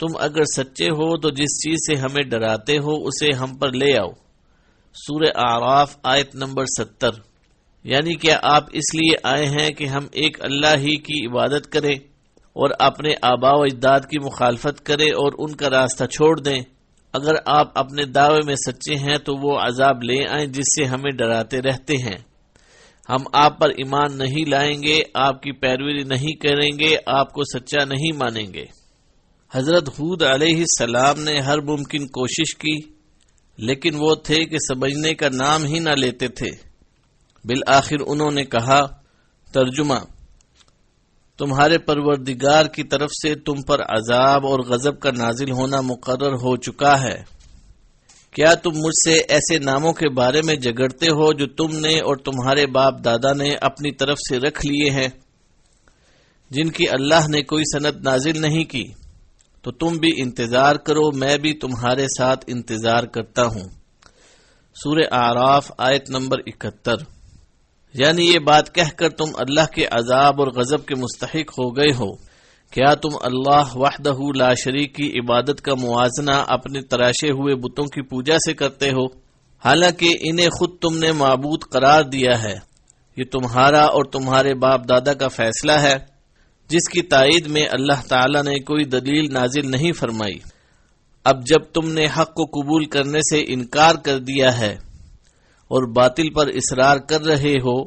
تم اگر سچے ہو تو جس چیز سے ہمیں ڈراتے ہو اسے ہم پر لے آؤ۔ سورہ اعراف آیت نمبر 70۔ یعنی کیا آپ اس لیے آئے ہیں کہ ہم ایک اللہ ہی کی عبادت کریں اور اپنے آباء و اجداد کی مخالفت کریں اور ان کا راستہ چھوڑ دیں؟ اگر آپ اپنے دعوے میں سچے ہیں تو وہ عذاب لے آئیں جس سے ہمیں ڈراتے رہتے ہیں۔ ہم آپ پر ایمان نہیں لائیں گے، آپ کی پیروی نہیں کریں گے، آپ کو سچا نہیں مانیں گے۔ حضرت ہود علیہ السلام نے ہر ممکن کوشش کی، لیکن وہ تھے کہ سمجھنے کا نام ہی نہ لیتے تھے۔ بالآخر انہوں نے کہا، ترجمہ: تمہارے پروردگار کی طرف سے تم پر عذاب اور غضب کا نازل ہونا مقرر ہو چکا ہے۔ کیا تم مجھ سے ایسے ناموں کے بارے میں جھگڑتے ہو جو تم نے اور تمہارے باپ دادا نے اپنی طرف سے رکھ لیے ہیں، جن کی اللہ نے کوئی سند نازل نہیں کی؟ تو تم بھی انتظار کرو، میں بھی تمہارے ساتھ انتظار کرتا ہوں۔ سورہ اعراف آیت نمبر 71۔ یعنی یہ بات کہہ کر تم اللہ کے عذاب اور غضب کے مستحق ہو گئے ہو۔ کیا تم اللہ وحدہ لا شریک کی عبادت کا موازنہ اپنے تراشے ہوئے بتوں کی پوجا سے کرتے ہو، حالانکہ انہیں خود تم نے معبود قرار دیا ہے؟ یہ تمہارا اور تمہارے باپ دادا کا فیصلہ ہے، جس کی تائید میں اللہ تعالی نے کوئی دلیل نازل نہیں فرمائی۔ اب جب تم نے حق کو قبول کرنے سے انکار کر دیا ہے اور باطل پر اصرار کر رہے ہو،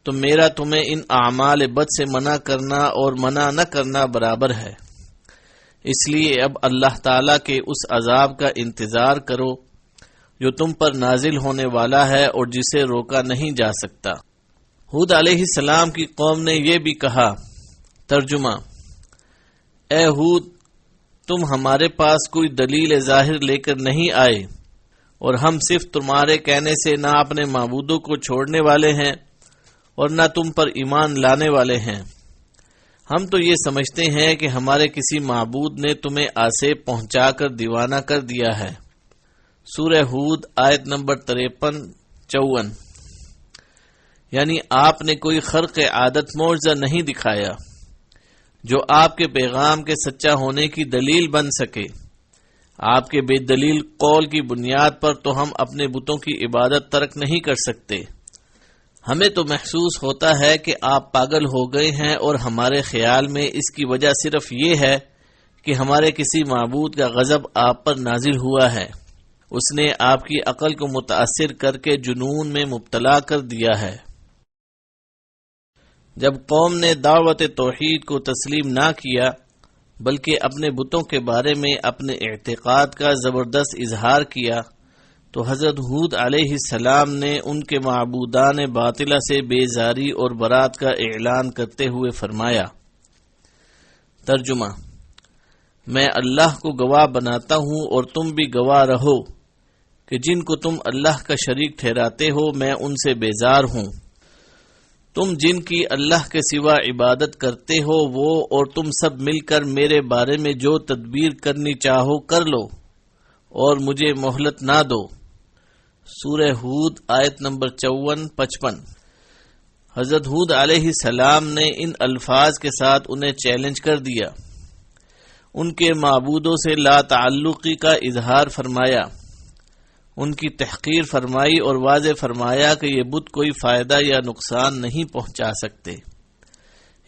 تو میرا تمہیں ان اعمال بد سے منع کرنا اور منع نہ کرنا برابر ہے۔ اس لیے اب اللہ تعالیٰ کے اس عذاب کا انتظار کرو جو تم پر نازل ہونے والا ہے اور جسے روکا نہیں جا سکتا۔ ہود علیہ السلام کی قوم نے یہ بھی کہا۔ ترجمہ: اے ہود، تم ہمارے پاس کوئی دلیل ظاہر لے کر نہیں آئے، اور ہم صرف تمہارے کہنے سے نہ اپنے معبودوں کو چھوڑنے والے ہیں اور نہ تم پر ایمان لانے والے ہیں۔ ہم تو یہ سمجھتے ہیں کہ ہمارے کسی معبود نے تمہیں آسیب پہنچا کر دیوانہ کر دیا ہے۔ سورہ ہود آیت نمبر 53-54۔ یعنی آپ نے کوئی خرق عادت معجزہ نہیں دکھایا جو آپ کے پیغام کے سچا ہونے کی دلیل بن سکے۔ آپ کے بے دلیل قول کی بنیاد پر تو ہم اپنے بتوں کی عبادت ترک نہیں کر سکتے۔ ہمیں تو محسوس ہوتا ہے کہ آپ پاگل ہو گئے ہیں، اور ہمارے خیال میں اس کی وجہ صرف یہ ہے کہ ہمارے کسی معبود کا غضب آپ پر نازل ہوا ہے۔ اس نے آپ کی عقل کو متاثر کر کے جنون میں مبتلا کر دیا ہے۔ جب قوم نے دعوت توحید کو تسلیم نہ کیا بلکہ اپنے بتوں کے بارے میں اپنے اعتقاد کا زبردست اظہار کیا، تو حضرت ہود علیہ السلام نے ان کے معبودان باطلہ سے بیزاری اور برات کا اعلان کرتے ہوئے فرمایا۔ ترجمہ: میں اللہ کو گواہ بناتا ہوں اور تم بھی گواہ رہو کہ جن کو تم اللہ کا شریک ٹھہراتے ہو میں ان سے بیزار ہوں۔ تم جن کی اللہ کے سوا عبادت کرتے ہو وہ اور تم سب مل کر میرے بارے میں جو تدبیر کرنی چاہو کر لو اور مجھے مہلت نہ دو۔ سورہ ہود آیت نمبر 54-55۔ حضرت ہود علیہ السلام نے ان الفاظ کے ساتھ انہیں چیلنج کر دیا، ان کے معبودوں سے لا تعلقی کا اظہار فرمایا، ان کی تحقیر فرمائی اور واضح فرمایا کہ یہ بت کوئی فائدہ یا نقصان نہیں پہنچا سکتے،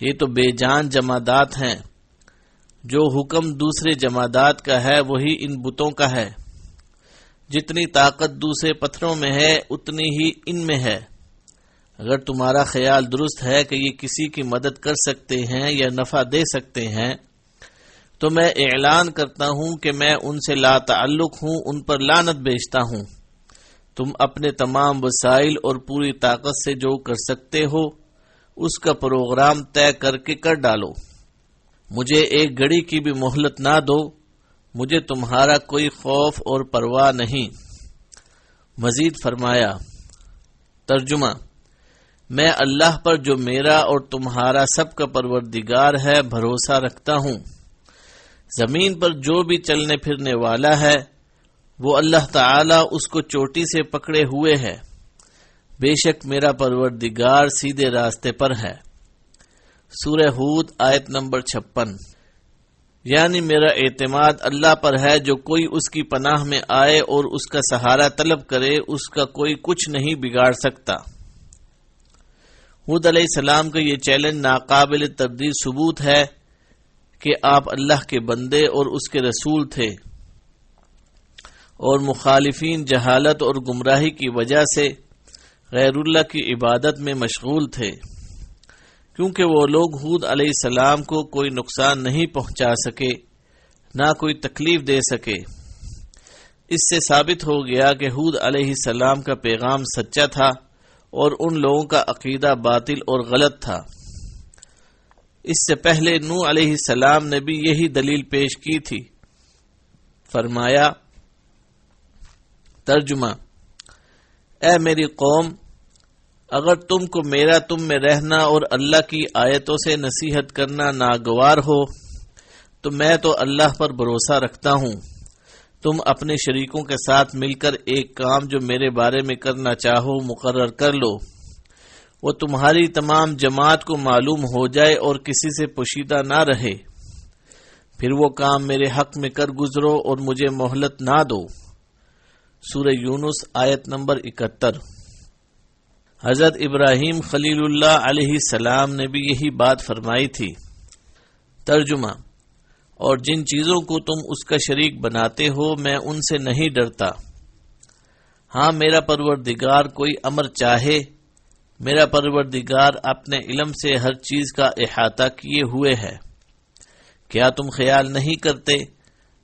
یہ تو بے جان جمادات ہیں، جو حکم دوسرے جمادات کا ہے وہی ان بتوں کا ہے، جتنی طاقت دوسرے پتھروں میں ہے اتنی ہی ان میں ہے۔ اگر تمہارا خیال درست ہے کہ یہ کسی کی مدد کر سکتے ہیں یا نفع دے سکتے ہیں تو میں اعلان کرتا ہوں کہ میں ان سے لا تعلق ہوں، ان پر لعنت بھیجتا ہوں۔ تم اپنے تمام وسائل اور پوری طاقت سے جو کر سکتے ہو اس کا پروگرام طے کر کے کر ڈالو، مجھے ایک گھڑی کی بھی مہلت نہ دو، مجھے تمہارا کوئی خوف اور پرواہ نہیں۔ مزید فرمایا۔ ترجمہ: میں اللہ پر جو میرا اور تمہارا سب کا پروردگار ہے بھروسہ رکھتا ہوں۔ زمین پر جو بھی چلنے پھرنے والا ہے وہ اللہ تعالیٰ اس کو چوٹی سے پکڑے ہوئے ہے، بے شک میرا پروردگار سیدھے راستے پر ہے۔ سورہ ہود آیت نمبر 56۔ یعنی میرا اعتماد اللہ پر ہے، جو کوئی اس کی پناہ میں آئے اور اس کا سہارا طلب کرے اس کا کوئی کچھ نہیں بگاڑ سکتا۔ ہود علیہ السلام کا یہ چیلنج ناقابل تردید ثبوت ہے کہ آپ اللہ کے بندے اور اس کے رسول تھے، اور مخالفین جہالت اور گمراہی کی وجہ سے غیر اللہ کی عبادت میں مشغول تھے، کیونکہ وہ لوگ ہود علیہ السلام کو کوئی نقصان نہیں پہنچا سکے، نہ کوئی تکلیف دے سکے۔ اس سے ثابت ہو گیا کہ ہود علیہ السلام کا پیغام سچا تھا اور ان لوگوں کا عقیدہ باطل اور غلط تھا۔ اس سے پہلے نوح علیہ السلام نے بھی یہی دلیل پیش کی تھی۔ فرمایا۔ ترجمہ: اے میری قوم، اگر تم کو میرا تم میں رہنا اور اللہ کی آیتوں سے نصیحت کرنا ناگوار ہو تو میں تو اللہ پر بھروسہ رکھتا ہوں، تم اپنے شریکوں کے ساتھ مل کر ایک کام جو میرے بارے میں کرنا چاہو مقرر کر لو، وہ تمہاری تمام جماعت کو معلوم ہو جائے اور کسی سے پوشیدہ نہ رہے، پھر وہ کام میرے حق میں کر گزرو اور مجھے مہلت نہ دو۔ سورہ یونس آیت نمبر 71۔ حضرت ابراہیم خلیل اللہ علیہ السلام نے بھی یہی بات فرمائی تھی۔ ترجمہ: اور جن چیزوں کو تم اس کا شریک بناتے ہو میں ان سے نہیں ڈرتا۔ ہاں میرا پروردگار کوئی امر چاہے، میرا پروردگار اپنے علم سے ہر چیز کا احاطہ کیے ہوئے ہے۔ کیا تم خیال نہیں کرتے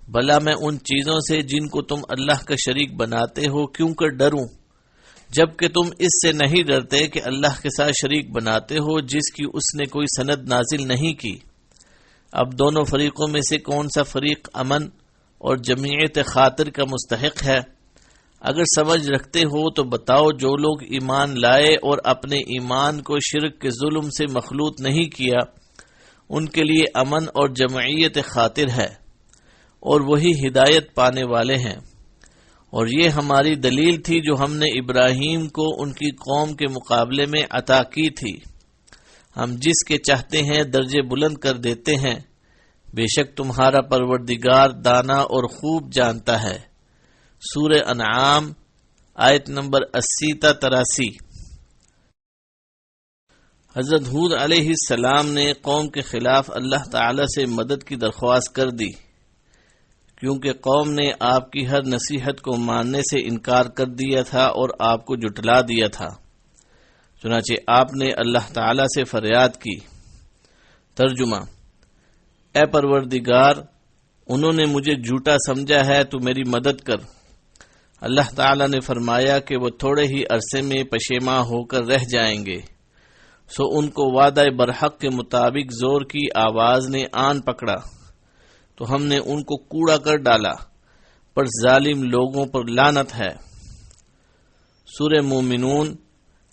بھلا میں ان چیزوں سے جن کو تم اللہ کا شریک بناتے ہو کیوں کر ڈروں، جبکہ تم اس سے نہیں ڈرتے کہ اللہ کے ساتھ شریک بناتے ہو جس کی اس نے کوئی سند نازل نہیں کی۔ اب دونوں فریقوں میں سے کون سا فریق امن اور جمعیت خاطر کا مستحق ہے؟ اگر سمجھ رکھتے ہو تو بتاؤ، جو لوگ ایمان لائے اور اپنے ایمان کو شرک کے ظلم سے مخلوط نہیں کیا، ان کے لیے امن اور جمعیت خاطر ہے، اور وہی ہدایت پانے والے ہیں۔ اور یہ ہماری دلیل تھی جو ہم نے ابراہیم کو ان کی قوم کے مقابلے میں عطا کی تھی۔ ہم جس کے چاہتے ہیں درجے بلند کر دیتے ہیں، بے شک تمہارا پروردگار دانا اور خوب جانتا ہے۔ سورہ انعام آیت نمبر 80 تا 83۔ حضرت ہود علیہ السلام نے قوم کے خلاف اللہ تعالی سے مدد کی درخواست کر دی، کیونکہ قوم نے آپ کی ہر نصیحت کو ماننے سے انکار کر دیا تھا اور آپ کو جھٹلا دیا تھا۔ چنانچہ آپ نے اللہ تعالی سے فریاد کی۔ ترجمہ: اے پروردگار، انہوں نے مجھے جھوٹا سمجھا ہے، تو میری مدد کر۔ اللہ تعالی نے فرمایا کہ وہ تھوڑے ہی عرصے میں پشیماں ہو کر رہ جائیں گے، سو ان کو وعدہ برحق کے مطابق زور کی آواز نے آن پکڑا تو ہم نے ان کو کوڑا کر ڈالا، پر ظالم لوگوں پر لعنت ہے۔ سورہ مومنون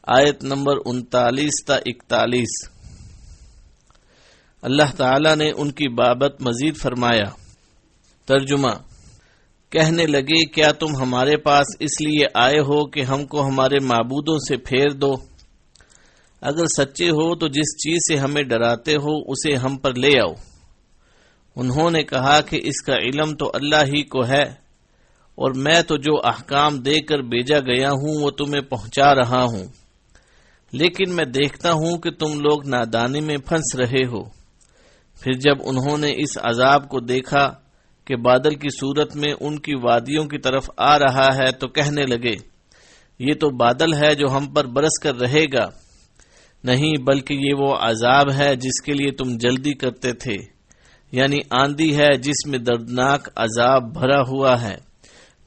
آیت نمبر 39 تا 41۔ اللہ تعالی نے ان کی بابت مزید فرمایا۔ ترجمہ: کہنے لگے کیا تم ہمارے پاس اس لیے آئے ہو کہ ہم کو ہمارے معبودوں سے پھیر دو؟ اگر سچے ہو تو جس چیز سے ہمیں ڈراتے ہو اسے ہم پر لے آؤ۔ انہوں نے کہا کہ اس کا علم تو اللہ ہی کو ہے، اور میں تو جو احکام دے کر بھیجا گیا ہوں وہ تمہیں پہنچا رہا ہوں، لیکن میں دیکھتا ہوں کہ تم لوگ نادانی میں پھنس رہے ہو۔ پھر جب انہوں نے اس عذاب کو دیکھا کہ بادل کی صورت میں ان کی وادیوں کی طرف آ رہا ہے تو کہنے لگے، یہ تو بادل ہے جو ہم پر برس کر رہے گا۔ نہیں، بلکہ یہ وہ عذاب ہے جس کے لیے تم جلدی کرتے تھے، یعنی آندھی ہے جس میں دردناک عذاب بھرا ہوا ہے،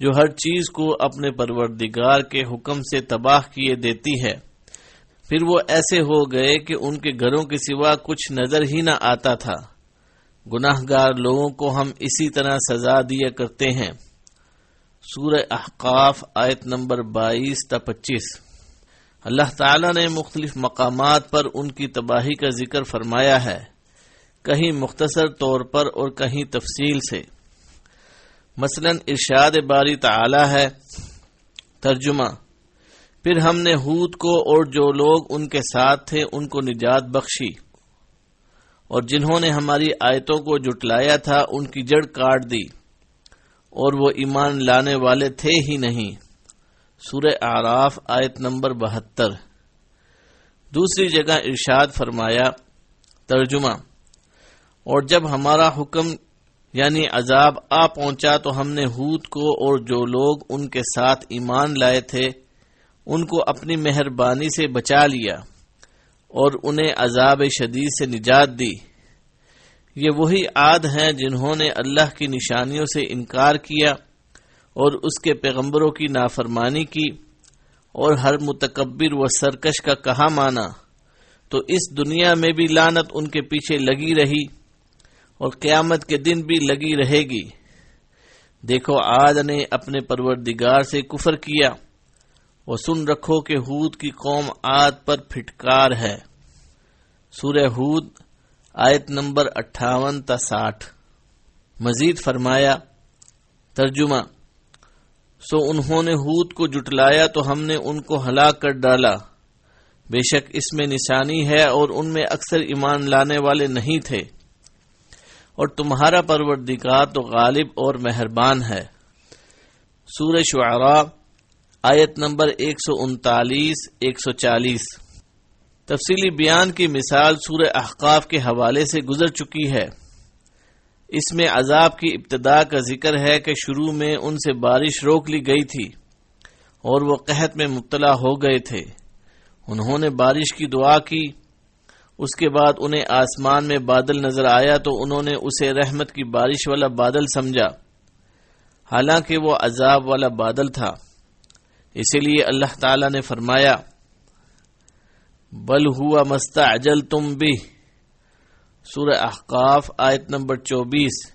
جو ہر چیز کو اپنے پروردگار کے حکم سے تباہ کیے دیتی ہے۔ پھر وہ ایسے ہو گئے کہ ان کے گھروں کے سوا کچھ نظر ہی نہ آتا تھا۔ گناہ گار لوگوں کو ہم اسی طرح سزا دیا کرتے ہیں۔ سورہ احقاف آیت نمبر 22 تا 25۔ اللہ تعالی نے مختلف مقامات پر ان کی تباہی کا ذکر فرمایا ہے، کہیں مختصر طور پر اور کہیں تفصیل سے۔ مثلا ارشاد باری تعالی ہے۔ ترجمہ: پھر ہم نے ہود کو اور جو لوگ ان کے ساتھ تھے ان کو نجات بخشی، اور جنہوں نے ہماری آیتوں کو جھٹلایا تھا ان کی جڑ کاٹ دی، اور وہ ایمان لانے والے تھے ہی نہیں۔ سورہ اعراف آیت نمبر 72۔ دوسری جگہ ارشاد فرمایا۔ ترجمہ: اور جب ہمارا حکم یعنی عذاب آ پہنچا تو ہم نے ہود کو اور جو لوگ ان کے ساتھ ایمان لائے تھے ان کو اپنی مہربانی سے بچا لیا اور انہیں عذاب شدید سے نجات دی۔ یہ وہی عاد ہیں جنہوں نے اللہ کی نشانیوں سے انکار کیا اور اس کے پیغمبروں کی نافرمانی کی، اور ہر متکبر و سرکش کا کہا مانا، تو اس دنیا میں بھی لعنت ان کے پیچھے لگی رہی اور قیامت کے دن بھی لگی رہے گی۔ دیکھو عاد نے اپنے پروردگار سے کفر کیا، اور سن رکھو کہ ہود کی قوم عاد پر پھٹکار ہے۔ سورہ ہود آیت نمبر 58 تا 60۔ مزید فرمایا۔ ترجمہ: سو انہوں نے ہود کو جھٹلایا تو ہم نے ان کو ہلاک کر ڈالا، بے شک اس میں نشانی ہے اور ان میں اکثر ایمان لانے والے نہیں تھے، اور تمہارا پروردگار تو غالب اور مہربان ہے۔ سورہ شعراء آیت نمبر 139-140۔ تفصیلی بیان کی مثال سورہ احقاف کے حوالے سے گزر چکی ہے۔ اس میں عذاب کی ابتدا کا ذکر ہے کہ شروع میں ان سے بارش روک لی گئی تھی اور وہ قحط میں مبتلا ہو گئے تھے۔ انہوں نے بارش کی دعا کی، اس کے بعد انہیں آسمان میں بادل نظر آیا تو انہوں نے اسے رحمت کی بارش والا بادل سمجھا، حالانکہ وہ عذاب والا بادل تھا۔ اسی لیے اللہ تعالی نے فرمایا بل ہوا مستعجلتم بہ، سورہ احقاف آیت نمبر 24۔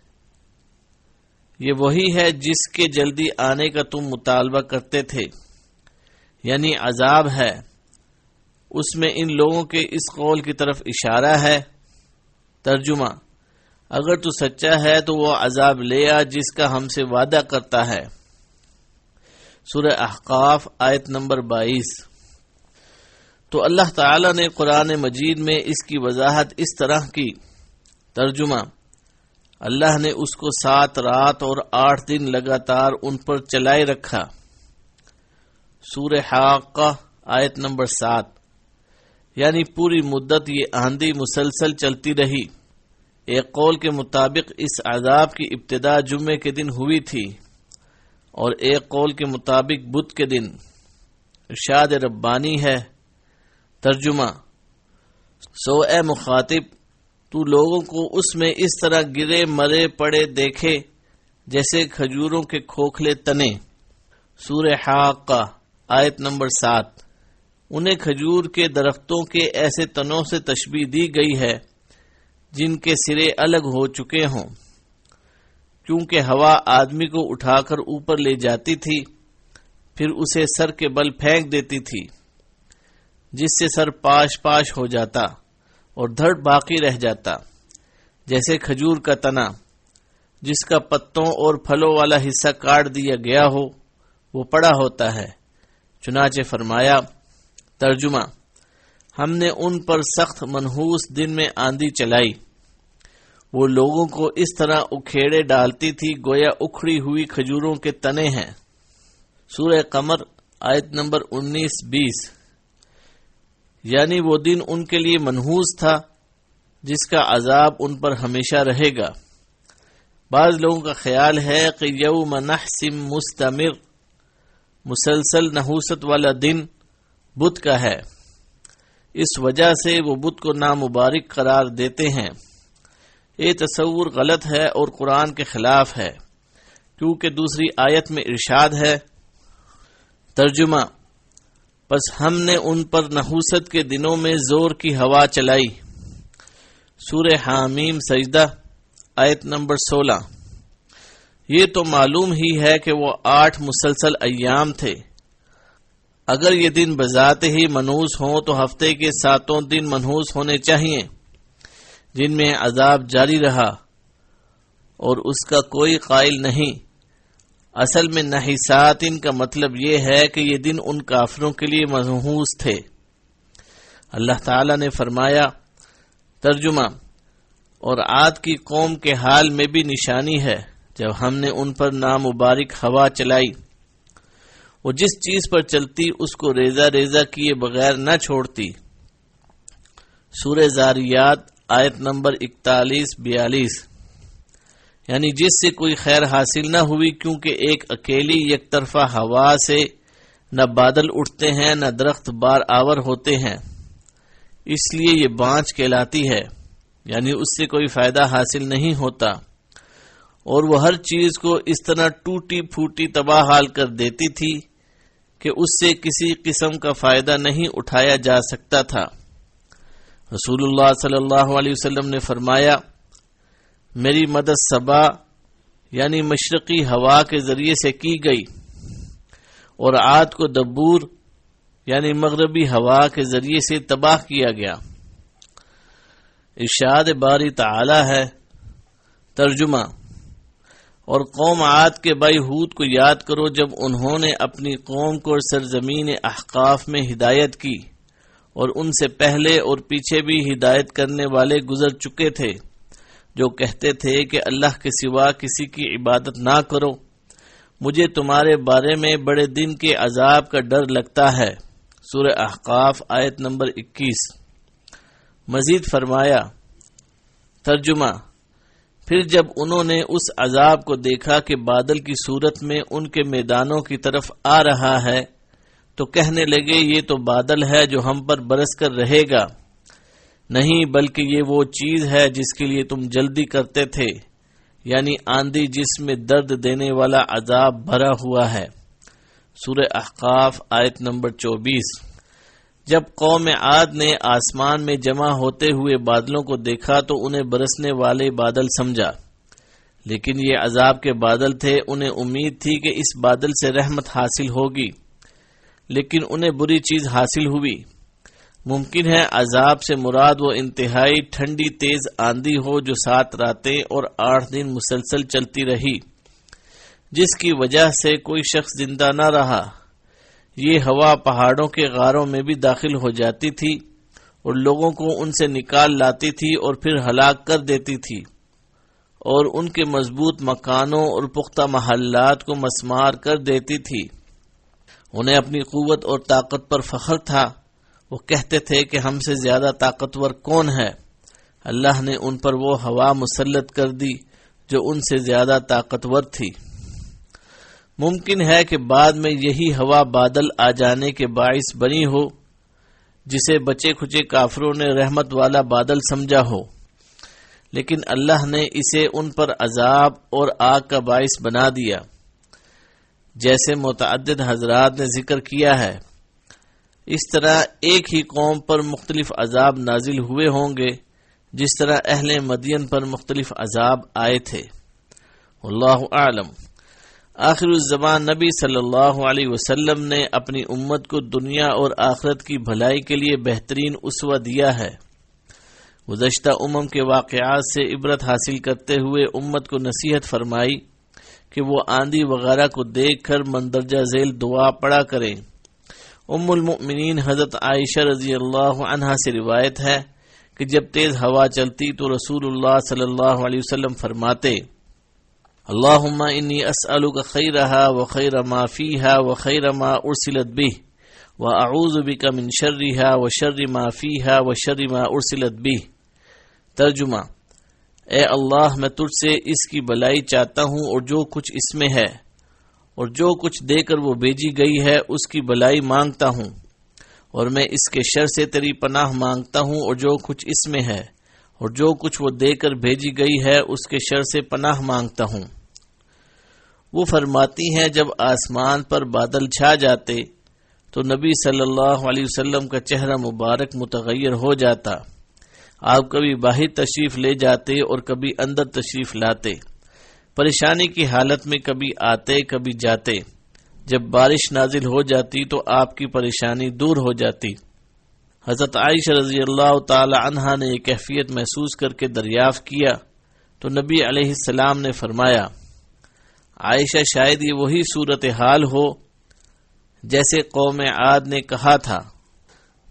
یہ وہی ہے جس کے جلدی آنے کا تم مطالبہ کرتے تھے، یعنی عذاب ہے۔ اس میں ان لوگوں کے اس قول کی طرف اشارہ ہے۔ ترجمہ: اگر تو سچا ہے تو وہ عذاب لے آ جس کا ہم سے وعدہ کرتا ہے۔ سورہ احقاف آیت نمبر 22۔ تو اللہ تعالی نے قرآن مجید میں اس کی وضاحت اس طرح کی۔ ترجمہ: اللہ نے اس کو 7 رات اور 8 دن لگاتار ان پر چلائے رکھا۔ سورہ حاقہ آیت نمبر 7۔ یعنی پوری مدت یہ آندھی مسلسل چلتی رہی۔ ایک قول کے مطابق اس عذاب کی ابتدا جمعے کے دن ہوئی تھی اور ایک قول کے مطابق بدھ کے دن۔ ارشاد ربانی ہے۔ ترجمہ: سو اے مخاطب، تو لوگوں کو اس میں اس طرح گرے مرے پڑے دیکھے جیسے کھجوروں کے کھوکھلے تنے۔ سورہ حاقہ آیت نمبر 7۔ انہیں کھجور کے درختوں کے ایسے تنوں سے تشبیہ دی گئی ہے جن کے سرے الگ ہو چکے ہوں، کیونکہ ہوا آدمی کو اٹھا کر اوپر لے جاتی تھی، پھر اسے سر کے بل پھینک دیتی تھی، جس سے سر پاش پاش ہو جاتا اور دھڑ باقی رہ جاتا، جیسے کھجور کا تنا جس کا پتوں اور پھلوں والا حصہ کاٹ دیا گیا ہو وہ پڑا ہوتا ہے۔ چنانچہ فرمایا۔ ترجمہ: ہم نے ان پر سخت منحوس دن میں آندھی چلائی، وہ لوگوں کو اس طرح اکھیڑے ڈالتی تھی گویا اکھڑی ہوئی کھجوروں کے تنے ہیں۔ سورہ قمر آیت نمبر 19-20۔ یعنی وہ دن ان کے لیے منحوس تھا جس کا عذاب ان پر ہمیشہ رہے گا۔ بعض لوگوں کا خیال ہے کہ یوم نحسم مستمر، مسلسل نحوست والا دن بدھ کا ہے، اس وجہ سے وہ بدھ کو نامبارک قرار دیتے ہیں۔ یہ تصور غلط ہے اور قرآن کے خلاف ہے، کیونکہ دوسری آیت میں ارشاد ہے۔ ترجمہ: پس ہم نے ان پر نحوست کے دنوں میں زور کی ہوا چلائی۔ سورہ حامیم سجدہ آیت نمبر 16۔ یہ تو معلوم ہی ہے کہ وہ 8 مسلسل ایام تھے۔ اگر یہ دن بذات ہی منحوس ہوں تو ہفتے کے 7 دن منحوس ہونے چاہیے جن میں عذاب جاری رہا، اور اس کا کوئی قائل نہیں۔ اصل میں نحساتن کا مطلب یہ ہے کہ یہ دن ان کافروں کے لیے منحوس تھے۔ اللہ تعالی نے فرمایا۔ ترجمہ: اور عاد کی قوم کے حال میں بھی نشانی ہے جب ہم نے ان پر نامبارک ہوا چلائی، وہ جس چیز پر چلتی اس کو ریزہ ریزہ کیے بغیر نہ چھوڑتی۔ سورہ زاریات آیت نمبر 41-42۔ یعنی جس سے کوئی خیر حاصل نہ ہوئی، کیونکہ ایک اکیلی یک طرفہ ہوا سے نہ بادل اٹھتے ہیں نہ درخت بار آور ہوتے ہیں، اس لیے یہ بانجھ کہلاتی ہے، یعنی اس سے کوئی فائدہ حاصل نہیں ہوتا، اور وہ ہر چیز کو اس طرح ٹوٹی پھوٹی تباہ حال کر دیتی تھی کہ اس سے کسی قسم کا فائدہ نہیں اٹھایا جا سکتا تھا۔ رسول اللہ صلی اللہ علیہ وسلم نے فرمایا، میری مدد صبا یعنی مشرقی ہوا کے ذریعے سے کی گئی، اور عاد کو دبور یعنی مغربی ہوا کے ذریعے سے تباہ کیا گیا۔ ارشاد باری تعالی ہے۔ ترجمہ: اور قوم عاد کے بھائی ہود کو یاد کرو جب انہوں نے اپنی قوم کو سرزمین احقاف میں ہدایت کی اور ان سے پہلے اور پیچھے بھی ہدایت کرنے والے گزر چکے تھے جو کہتے تھے کہ اللہ کے سوا کسی کی عبادت نہ کرو، مجھے تمہارے بارے میں بڑے دن کے عذاب کا ڈر لگتا ہے۔ سورہ احقاف آیت نمبر 21۔ مزید فرمایا، ترجمہ، پھر جب انہوں نے اس عذاب کو دیکھا کہ بادل کی صورت میں ان کے میدانوں کی طرف آ رہا ہے تو کہنے لگے یہ تو بادل ہے جو ہم پر برس کر رہے گا، نہیں بلکہ یہ وہ چیز ہے جس کے لیے تم جلدی کرتے تھے، یعنی آندھی جس میں درد دینے والا عذاب بھرا ہوا ہے۔ سورہ احقاف آیت نمبر 24۔ جب قوم عاد نے آسمان میں جمع ہوتے ہوئے بادلوں کو دیکھا تو انہیں برسنے والے بادل سمجھا، لیکن یہ عذاب کے بادل تھے۔ انہیں امید تھی کہ اس بادل سے رحمت حاصل ہوگی، لیکن انہیں بری چیز حاصل ہوئی۔ ممکن ہے عذاب سے مراد وہ انتہائی ٹھنڈی تیز آندھی ہو جو 7 راتیں اور 8 دن مسلسل چلتی رہی، جس کی وجہ سے کوئی شخص زندہ نہ رہا۔ یہ ہوا پہاڑوں کے غاروں میں بھی داخل ہو جاتی تھی اور لوگوں کو ان سے نکال لاتی تھی اور پھر ہلاک کر دیتی تھی، اور ان کے مضبوط مکانوں اور پختہ محلات کو مسمار کر دیتی تھی۔ انہیں اپنی قوت اور طاقت پر فخر تھا، وہ کہتے تھے کہ ہم سے زیادہ طاقتور کون ہے؟ اللہ نے ان پر وہ ہوا مسلط کر دی جو ان سے زیادہ طاقتور تھی۔ ممکن ہے کہ بعد میں یہی ہوا بادل آ جانے کے باعث بنی ہو، جسے بچے کھچے کافروں نے رحمت والا بادل سمجھا ہو، لیکن اللہ نے اسے ان پر عذاب اور آگ کا باعث بنا دیا، جیسے متعدد حضرات نے ذکر کیا ہے۔ اس طرح ایک ہی قوم پر مختلف عذاب نازل ہوئے ہوں گے، جس طرح اہل مدین پر مختلف عذاب آئے تھے۔ واللہ اعلم۔ آخر الزمان نبی صلی اللہ علیہ وسلم نے اپنی امت کو دنیا اور آخرت کی بھلائی کے لیے بہترین اسوہ دیا ہے۔ گزشتہ امم کے واقعات سے عبرت حاصل کرتے ہوئے امت کو نصیحت فرمائی کہ وہ آندھی وغیرہ کو دیکھ کر مندرجہ ذیل دعا پڑھا کریں۔ ام المؤمنین حضرت عائشہ رضی اللہ عنہا سے روایت ہے کہ جب تیز ہوا چلتی تو رسول اللہ صلی اللہ علیہ وسلم فرماتے، اللہم انی اسألک خیرہا وخیر ما فیہا وخیر ما ارسلت بہ واعوذ بک من شرہا وشر ما فیہا وشر ما ارسلت بہ۔ ترجمہ، اے اللہ میں تجھ سے اس کی بھلائی چاہتا ہوں اور جو کچھ اس میں ہے، اور جو کچھ دے کر وہ بھیجی گئی ہے اس کی بھلائی مانگتا ہوں، اور میں اس کے شر سے تیری پناہ مانگتا ہوں اور جو کچھ اس میں ہے، اور جو کچھ وہ دے کر بھیجی گئی ہے اس کے شر سے پناہ مانگتا ہوں۔ وہ فرماتی ہیں جب آسمان پر بادل چھا جاتے تو نبی صلی اللہ علیہ وسلم کا چہرہ مبارک متغیر ہو جاتا۔ آپ کبھی باہر تشریف لے جاتے اور کبھی اندر تشریف لاتے، پریشانی کی حالت میں کبھی آتے کبھی جاتے۔ جب بارش نازل ہو جاتی تو آپ کی پریشانی دور ہو جاتی۔ حضرت عائشہ رضی اللہ تعالی عنہا نے یہ کیفیت محسوس کر کے دریافت کیا تو نبی علیہ السلام نے فرمایا، عائشہ شاید یہ وہی صورتحال ہو جیسے قوم عاد نے کہا تھا۔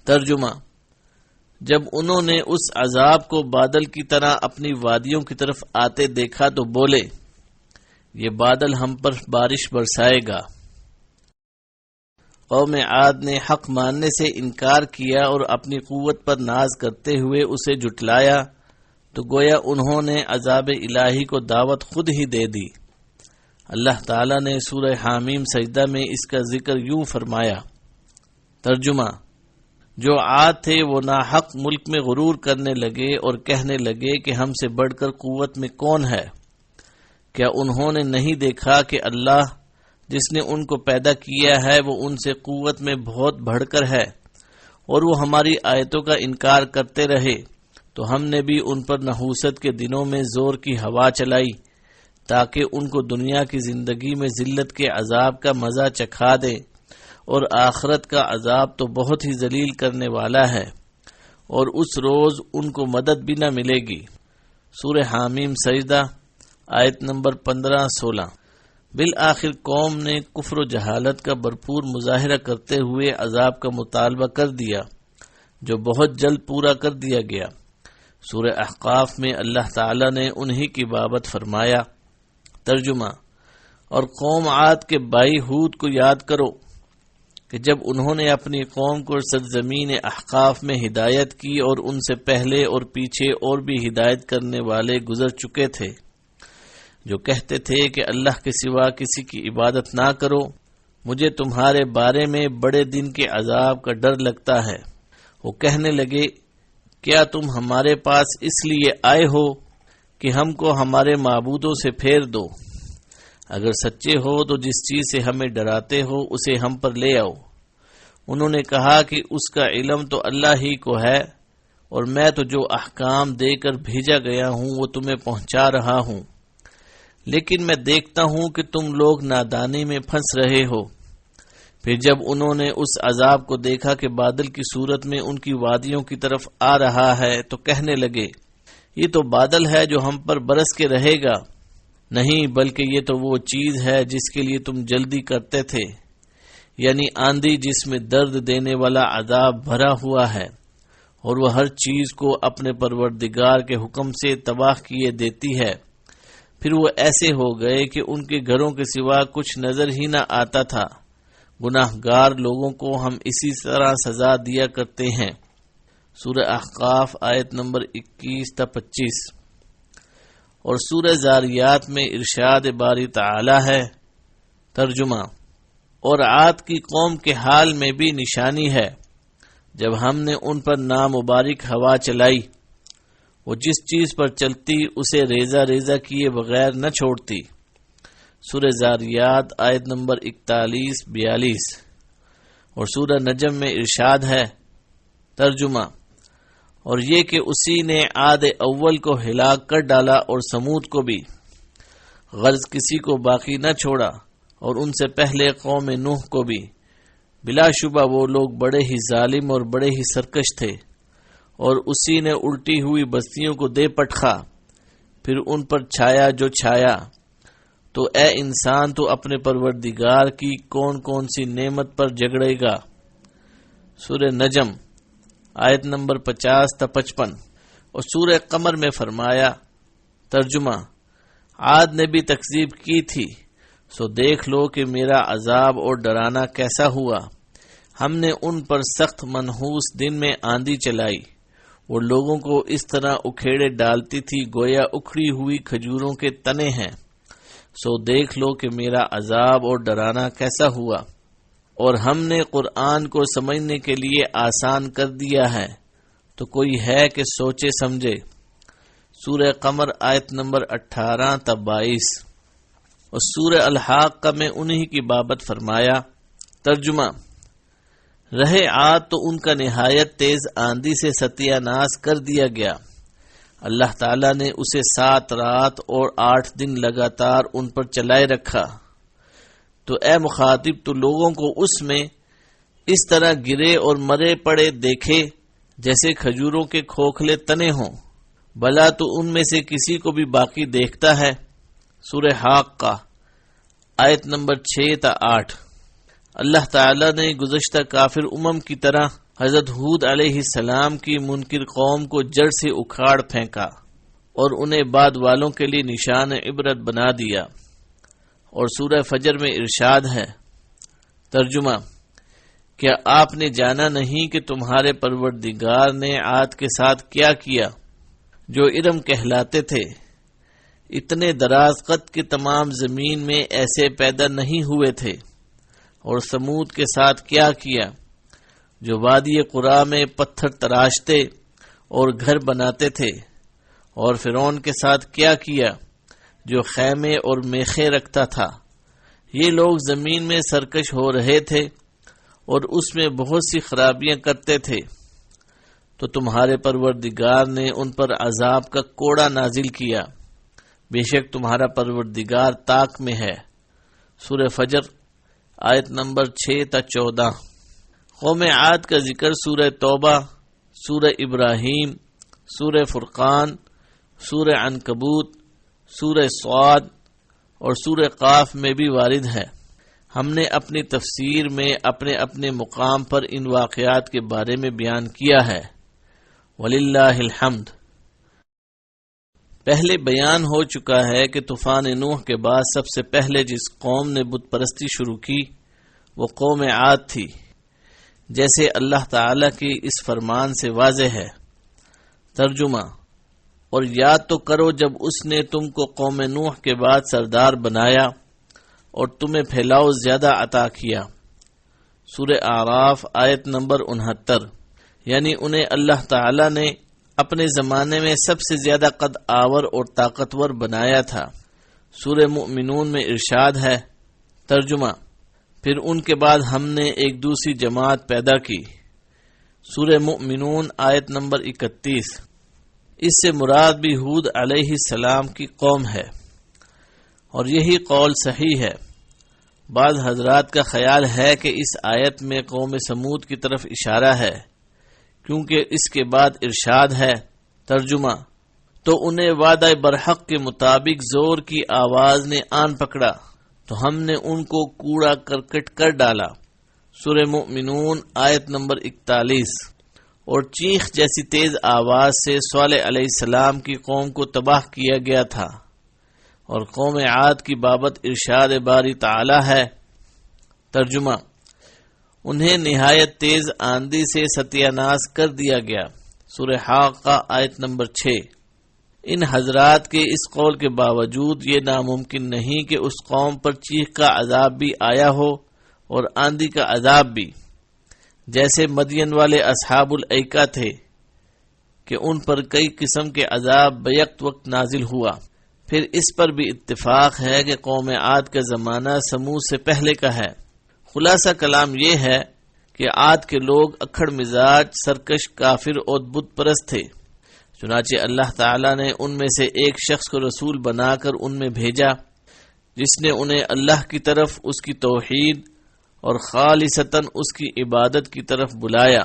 ترجمہ، جب انہوں نے اس عذاب کو بادل کی طرح اپنی وادیوں کی طرف آتے دیکھا تو بولے، یہ بادل ہم پر بارش برسائے گا۔ قوم عاد نے حق ماننے سے انکار کیا اور اپنی قوت پر ناز کرتے ہوئے اسے جھٹلایا تو گویا انہوں نے عذاب الہی کو دعوت خود ہی دے دی۔ اللہ تعالیٰ نے سورہ حامیم سجدہ میں اس کا ذکر یوں فرمایا۔ ترجمہ، جو عاد تھے وہ ناحق ملک میں غرور کرنے لگے اور کہنے لگے کہ ہم سے بڑھ کر قوت میں کون ہے؟ کیا انہوں نے نہیں دیکھا کہ اللہ جس نے ان کو پیدا کیا ہے وہ ان سے قوت میں بہت بڑھ کر ہے، اور وہ ہماری آیتوں کا انکار کرتے رہے تو ہم نے بھی ان پر نحوست کے دنوں میں زور کی ہوا چلائی تاکہ ان کو دنیا کی زندگی میں ذلت کے عذاب کا مزہ چکھا دے، اور آخرت کا عذاب تو بہت ہی ذلیل کرنے والا ہے، اور اس روز ان کو مدد بھی نہ ملے گی۔ سورہ حامیم سجدہ آیت نمبر 15-16۔ بالآخر قوم نے کفر و جہالت کا بھرپور مظاہرہ کرتے ہوئے عذاب کا مطالبہ کر دیا۔ جو بہت جلد پورا کر دیا گیا۔ سورہ احقاف میں اللہ تعالی نے انہی کی بابت فرمایا۔ ترجمہ: اور قوم عاد کے بھائی ہود کو یاد کرو کہ جب انہوں نے اپنی قوم کو سرزمین احقاف میں ہدایت کی اور ان سے پہلے اور پیچھے اور بھی ہدایت کرنے والے گزر چکے تھے جو کہتے تھے کہ اللہ کے سوا کسی کی عبادت نہ کرو، مجھے تمہارے بارے میں بڑے دن کے عذاب کا ڈر لگتا ہے۔ وہ کہنے لگے، کیا تم ہمارے پاس اس لیے آئے ہو کہ ہم کو ہمارے معبودوں سے پھیر دو؟ اگر سچے ہو تو جس چیز سے ہمیں ڈراتے ہو اسے ہم پر لے آؤ۔ انہوں نے کہا کہ اس کا علم تو اللہ ہی کو ہے، اور میں تو جو احکام دے کر بھیجا گیا ہوں وہ تمہیں پہنچا رہا ہوں، لیکن میں دیکھتا ہوں کہ تم لوگ نادانی میں پھنس رہے ہو۔ پھر جب انہوں نے اس عذاب کو دیکھا کہ بادل کی صورت میں ان کی وادیوں کی طرف آ رہا ہے تو کہنے لگے، یہ تو بادل ہے جو ہم پر برس کے رہے گا۔ نہیں، بلکہ یہ تو وہ چیز ہے جس کے لیے تم جلدی کرتے تھے، یعنی آندھی جس میں درد دینے والا عذاب بھرا ہوا ہے، اور وہ ہر چیز کو اپنے پروردگار کے حکم سے تباہ کیے دیتی ہے۔ پھر وہ ایسے ہو گئے کہ ان کے گھروں کے سوا کچھ نظر ہی نہ آتا تھا۔ گناہ گار لوگوں کو ہم اسی طرح سزا دیا کرتے ہیں۔ سورہ احقاف آیت نمبر 21 تا 25۔ اور سورہ زاریات میں ارشاد باری تعالی ہے۔ ترجمہ: اور عاد کی قوم کے حال میں بھی نشانی ہے جب ہم نے ان پر نامبارک ہوا چلائی، وہ جس چیز پر چلتی اسے ریزہ ریزہ کیے بغیر نہ چھوڑتی۔ سورہ زاریات آیت نمبر 41-42۔ اور سورہ نجم میں ارشاد ہے۔ ترجمہ: اور یہ کہ اسی نے عاد اول کو ہلاک کر ڈالا اور سمود کو بھی، غرض کسی کو باقی نہ چھوڑا، اور ان سے پہلے قوم نوح کو بھی۔ بلا شبہ وہ لوگ بڑے ہی ظالم اور بڑے ہی سرکش تھے، اور اسی نے الٹی ہوئی بستیوں کو دے پٹخا، پھر ان پر چھایا جو چھایا۔ تو اے انسان تو اپنے پروردگار کی کون کون سی نعمت پر جھگڑے گا۔ سورہ نجم آیت نمبر 50 تا 55۔ اور سورہ قمر میں فرمایا۔ ترجمہ: عاد نے بھی تکذیب کی تھی، سو دیکھ لو کہ میرا عذاب اور ڈرانا کیسا ہوا۔ ہم نے ان پر سخت منحوس دن میں آندھی چلائی، وہ لوگوں کو اس طرح اکھیڑے ڈالتی تھی گویا اکھڑی ہوئی کھجوروں کے تنے ہیں۔ سو دیکھ لو کہ میرا عذاب اور ڈرانا کیسا ہوا۔ اور ہم نے قرآن کو سمجھنے کے لیے آسان کر دیا ہے، تو کوئی ہے کہ سوچے سمجھے۔ سورہ قمر آیت نمبر 18 تا 22۔ اور سورہ الحاقہ میں انہی کی بابت فرمایا۔ ترجمہ: رہے عاد تو ان کا نہایت تیز آندھی سے ستیہ ناش کر دیا گیا۔ اللہ تعالیٰ نے اسے 7 رات اور 8 دن لگاتار ان پر چلائے رکھا۔ تو اے مخاطب تو لوگوں کو اس میں اس طرح گرے اور مرے پڑے دیکھے جیسے کھجوروں کے کھوکھلے تنے ہوں، بھلا تو ان میں سے کسی کو بھی باقی دیکھتا ہے۔ سورہ حاقہ آیت نمبر 6 تا 8۔ اللہ تعالیٰ نے گزشتہ کافر امم کی طرح حضرت ہود علیہ السلام کی منکر قوم کو جڑ سے اکھاڑ پھینکا اور انہیں بعد والوں کے لیے نشان عبرت بنا دیا۔ اور سورہ فجر میں ارشاد ہے۔ ترجمہ: کیا آپ نے جانا نہیں کہ تمہارے پروردگار نے عاد کے ساتھ کیا کیا جو ارم کہلاتے تھے؟ اتنے دراز قد کے تمام زمین میں ایسے پیدا نہیں ہوئے تھے۔ اور سمود کے ساتھ کیا کیا جو وادی قرا میں پتھر تراشتے اور گھر بناتے تھے۔ اور فرعون کے ساتھ کیا کیا جو خیمے اور میخیں رکھتا تھا۔ یہ لوگ زمین میں سرکش ہو رہے تھے اور اس میں بہت سی خرابیاں کرتے تھے، تو تمہارے پروردگار نے ان پر عذاب کا کوڑا نازل کیا۔ بے شک تمہارا پروردگار طاق میں ہے۔ سورہ فجر آیت نمبر 6 تا 14۔ قوم عاد کا ذکر سورہ توبہ، سورہ ابراہیم، سورہ فرقان، سورہ عنکبوت، سورہ صاد اور سورہ قاف میں بھی وارد ہے۔ ہم نے اپنی تفسیر میں اپنے اپنے مقام پر ان واقعات کے بارے میں بیان کیا ہے، وللہ الحمد۔ پہلے بیان ہو چکا ہے کہ طوفان نوح کے بعد سب سے پہلے جس قوم نے بت پرستی شروع کی وہ قوم عاد تھی، جیسے اللہ تعالی کی اس فرمان سے واضح ہے۔ ترجمہ: اور یاد تو کرو جب اس نے تم کو قوم نوح کے بعد سردار بنایا اور تمہیں پھیلاؤ زیادہ عطا کیا۔ سورہ اعراف آیت نمبر 69۔ یعنی انہیں اللہ تعالی نے اپنے زمانے میں سب سے زیادہ قد آور اور طاقتور بنایا تھا۔ سورہ مؤمنون میں ارشاد ہے۔ ترجمہ: پھر ان کے بعد ہم نے ایک دوسری جماعت پیدا کی۔ سورہ مؤمنون آیت نمبر 31۔ اس سے مراد بھی ہود علیہ السلام کی قوم ہے، اور یہی قول صحیح ہے۔ بعض حضرات کا خیال ہے کہ اس آیت میں قوم سمود کی طرف اشارہ ہے، کیونکہ اس کے بعد ارشاد ہے۔ ترجمہ: تو انہیں وعدہ برحق کے مطابق زور کی آواز نے آن پکڑا تو ہم نے ان کو کوڑا کرکٹ کر ڈالا۔ سورہ مؤمنون آیت نمبر 41۔ اور چیخ جیسی تیز آواز سے صالح علیہ السلام کی قوم کو تباہ کیا گیا تھا۔ اور قوم عاد کی بابت ارشاد باری تعالی ہے۔ ترجمہ: انہیں نہایت تیز آندھی سے ستیہ ناش کر دیا گیا۔ سورہ حاقہ آیت نمبر 6۔ ان حضرات کے اس قول کے باوجود یہ ناممکن نہیں کہ اس قوم پر چیخ کا عذاب بھی آیا ہو اور آندھی کا عذاب بھی، جیسے مدین والے اصحاب الایکہ تھے کہ ان پر کئی قسم کے عذاب بیک وقت نازل ہوا۔ پھر اس پر بھی اتفاق ہے کہ قوم عاد کا زمانہ سمود سے پہلے کا ہے۔ خلاصہ کلام یہ ہے کہ عاد کے لوگ اکھڑ مزاج، سرکش، کافر اور بت پرست تھے۔ چنانچہ اللہ تعالی نے ان میں سے ایک شخص کو رسول بنا کر ان میں بھیجا، جس نے انہیں اللہ کی طرف، اس کی توحید اور خالصتاً اس کی عبادت کی طرف بلایا۔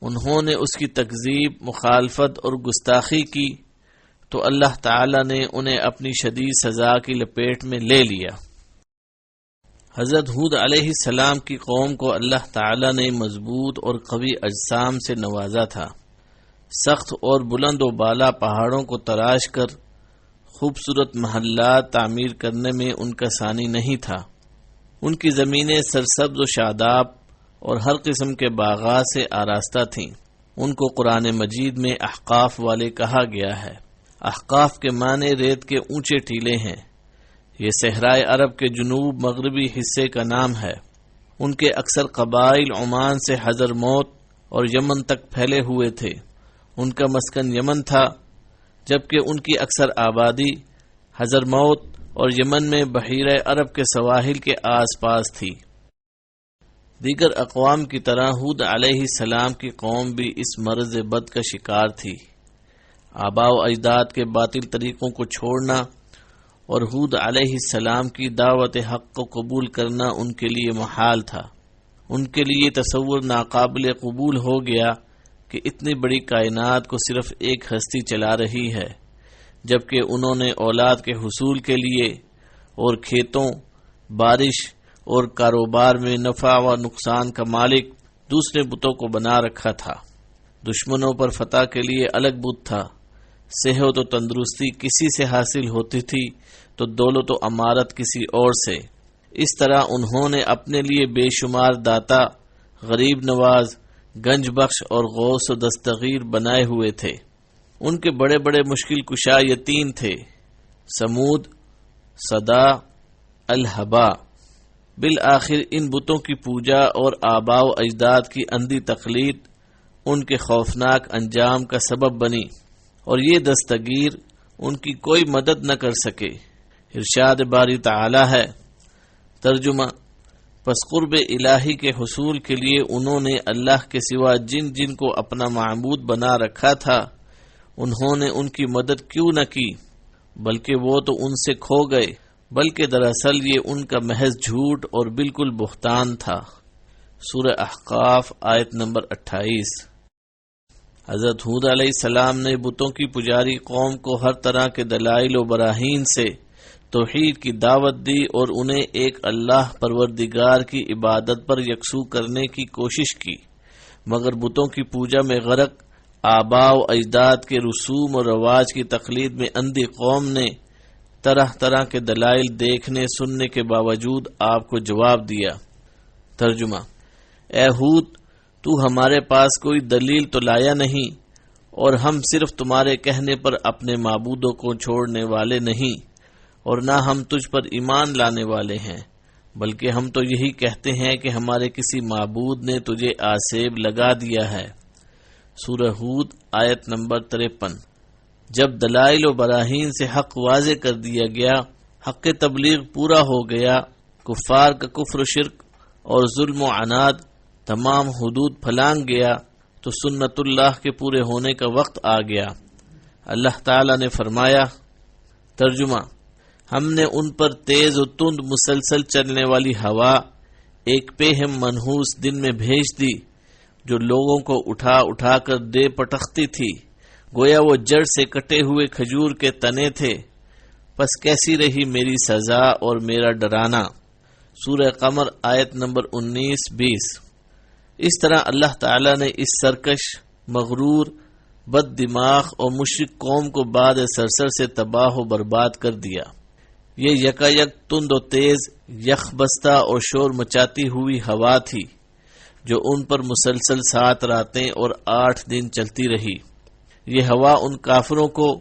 انہوں نے اس کی تکذیب، مخالفت اور گستاخی کی تو اللہ تعالی نے انہیں اپنی شدید سزا کی لپیٹ میں لے لیا۔ حضرت ہود علیہ السلام کی قوم کو اللہ تعالی نے مضبوط اور قوی اجسام سے نوازا تھا۔ سخت اور بلند و بالا پہاڑوں کو تراش کر خوبصورت محلات تعمیر کرنے میں ان کا ثانی نہیں تھا۔ ان کی زمینیں سرسبز و شاداب اور ہر قسم کے باغات سے آراستہ تھیں۔ ان کو قرآن مجید میں احقاف والے کہا گیا ہے۔ احقاف کے معنی ریت کے اونچے ٹیلے ہیں۔ یہ صحرائے عرب کے جنوب مغربی حصے کا نام ہے۔ ان کے اکثر قبائل عمان سے حضرموت اور یمن تک پھیلے ہوئے تھے۔ ان کا مسکن یمن تھا، جبکہ ان کی اکثر آبادی حضرموت اور یمن میں بحیرہ عرب کے سواحل کے آس پاس تھی۔ دیگر اقوام کی طرح ہود علیہ السلام کی قوم بھی اس مرض بد کا شکار تھی۔ آباء و اجداد کے باطل طریقوں کو چھوڑنا اور ہود علیہ السلام کی دعوت حق کو قبول کرنا ان کے لیے محال تھا۔ ان کے لیے تصور ناقابل قبول ہو گیا کہ اتنی بڑی کائنات کو صرف ایک ہستی چلا رہی ہے، جبکہ انہوں نے اولاد کے حصول کے لیے اور کھیتوں، بارش اور کاروبار میں نفع و نقصان کا مالک دوسرے بتوں کو بنا رکھا تھا۔ دشمنوں پر فتح کے لیے الگ بت تھا۔ صحت و تندرستی کسی سے حاصل ہوتی تھی تو دولت و امارت کسی اور سے۔ اس طرح انہوں نے اپنے لیے بے شمار داتا، غریب نواز، گنج بخش اور غوث و دستگیر بنائے ہوئے تھے۔ ان کے بڑے بڑے مشکل کشا یہ تین تھے: سمود، صدا، الہبا۔ بالآخر ان بتوں کی پوجا اور آباء و اجداد کی اندھی تقلید ان کے خوفناک انجام کا سبب بنی، اور یہ دستگیر ان کی کوئی مدد نہ کر سکے۔ ارشاد باری تعالی ہے۔ ترجمہ: پس قرب الہی کے حصول کے لیے انہوں نے اللہ کے سوا جن جن کو اپنا معبود بنا رکھا تھا، انہوں نے ان کی مدد کیوں نہ کی، بلکہ وہ تو ان سے کھو گئے، بلکہ دراصل یہ ان کا محض جھوٹ اور بالکل بہتان تھا۔ سورہ احقاف آیت نمبر 28۔ حضرت ہود علیہ السلام نے بتوں کی پجاری قوم کو ہر طرح کے دلائل و براہین سے توحید کی دعوت دی اور انہیں ایک اللہ پروردگار کی عبادت پر یکسو کرنے کی کوشش کی، مگر بتوں کی پوجا میں غرق آباء و اجداد کے رسوم و رواج کی تقلید میں اندھی قوم نے طرح طرح کے دلائل دیکھنے سننے کے باوجود آپ کو جواب دیا۔ ترجمہ: اے ہود، تو ہمارے پاس کوئی دلیل تو لایا نہیں، اور ہم صرف تمہارے کہنے پر اپنے معبودوں کو چھوڑنے والے نہیں، اور نہ ہم تجھ پر ایمان لانے والے ہیں، بلکہ ہم تو یہی کہتے ہیں کہ ہمارے کسی معبود نے تجھے آسیب لگا دیا ہے۔ سورہ ہود آیت نمبر 53۔ جب دلائل و براہین سے حق واضح کر دیا گیا، حق تبلیغ پورا ہو گیا، کفار کا کفر و شرک اور ظلم و عناد تمام حدود پھلانگ گیا، تو سنت اللہ کے پورے ہونے کا وقت آ گیا۔ اللہ تعالی نے فرمایا۔ ترجمہ: ہم نے ان پر تیز و تند مسلسل چلنے والی ہوا ایک پیہم منحوس دن میں بھیج دی، جو لوگوں کو اٹھا اٹھا کر دے پٹختی تھی، گویا وہ جڑ سے کٹے ہوئے کھجور کے تنے تھے۔ پس کیسی رہی میری سزا اور میرا ڈرانا۔ سورہ قمر آیت نمبر 19-20۔ اس طرح اللہ تعالی نے اس سرکش، مغرور، بد دماغ اور مشرک قوم کو بعد سرسر سے تباہ و برباد کر دیا۔ یہ یکایک تند و تیز، یخ بستہ اور شور مچاتی ہوئی ہوا تھی، جو ان پر مسلسل 7 راتیں اور 8 دن چلتی رہی۔ یہ ہوا ان کافروں کو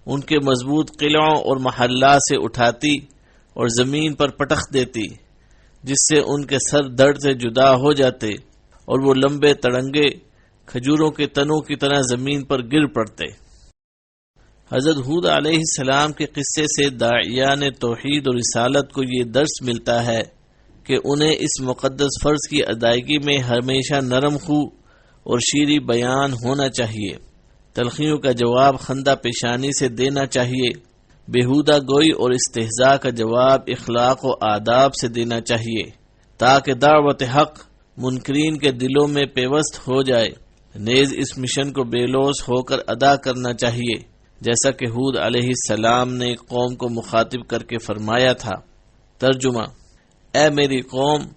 ان کے مضبوط قلعوں اور محلات سے اٹھاتی اور زمین پر پٹخ دیتی، جس سے ان کے سر درد سے جدا ہو جاتے اور وہ لمبے تڑنگے کھجوروں کے تنوں کی طرح زمین پر گر پڑتے۔ حضرت ہود علیہ السلام کے قصے سے داعیان توحید و رسالت کو یہ درس ملتا ہے کہ انہیں اس مقدس فرض کی ادائیگی میں ہمیشہ نرم خو اور شیریں بیان ہونا چاہیے، تلخیوں کا جواب خندہ پیشانی سے دینا چاہیے، بیہودہ گوئی اور استہزاء کا جواب اخلاق و آداب سے دینا چاہیے، تاکہ دعوت حق منکرین کے دلوں میں پیوست ہو جائے۔ نیز اس مشن کو بے لوث ہو کر ادا کرنا چاہیے، جیسا کہ ہود علیہ السلام نے قوم کو مخاطب کر کے فرمایا تھا۔ ترجمہ: اے میری قوم،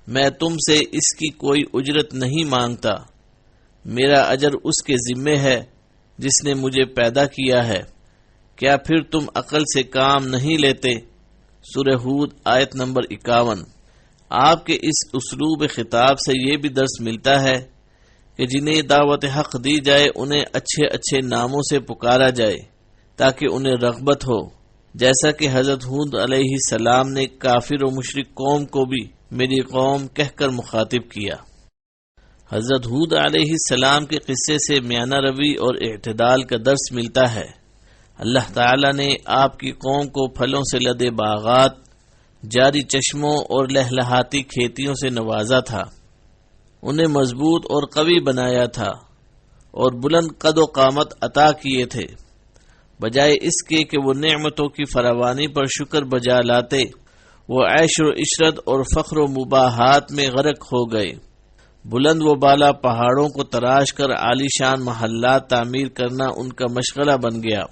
میں تم سے اس کی کوئی اجرت نہیں مانگتا، میرا اجر اس کے ذمے ہے جس نے مجھے پیدا کیا ہے، کیا پھر تم عقل سے کام نہیں لیتے؟ سورہ ہود آیت نمبر 51۔ آپ کے اس اسلوب خطاب سے یہ بھی درس ملتا ہے کہ جنہیں دعوت حق دی جائے انہیں اچھے اچھے ناموں سے پکارا جائے تاکہ انہیں رغبت ہو، جیسا کہ حضرت ہود علیہ السلام نے کافر و مشرک قوم کو بھی میری قوم کہہ کر مخاطب کیا۔ حضرت ہود علیہ السلام کے قصے سے میانہ روی اور اعتدال کا درس ملتا ہے۔ اللہ تعالی نے آپ کی قوم کو پھلوں سے لدے باغات، جاری چشموں اور لہلہاتی کھیتیوں سے نوازا تھا، انہیں مضبوط اور قوی بنایا تھا اور بلند قد و قامت عطا کیے تھے۔ بجائے اس کے کہ وہ نعمتوں کی فراوانی پر شکر بجا لاتے، وہ عیش و عشرت اور فخر و مباحات میں غرق ہو گئے۔ بلند و بالا پہاڑوں کو تراش کر عالی شان محلات تعمیر کرنا ان کا مشغلہ بن گیا۔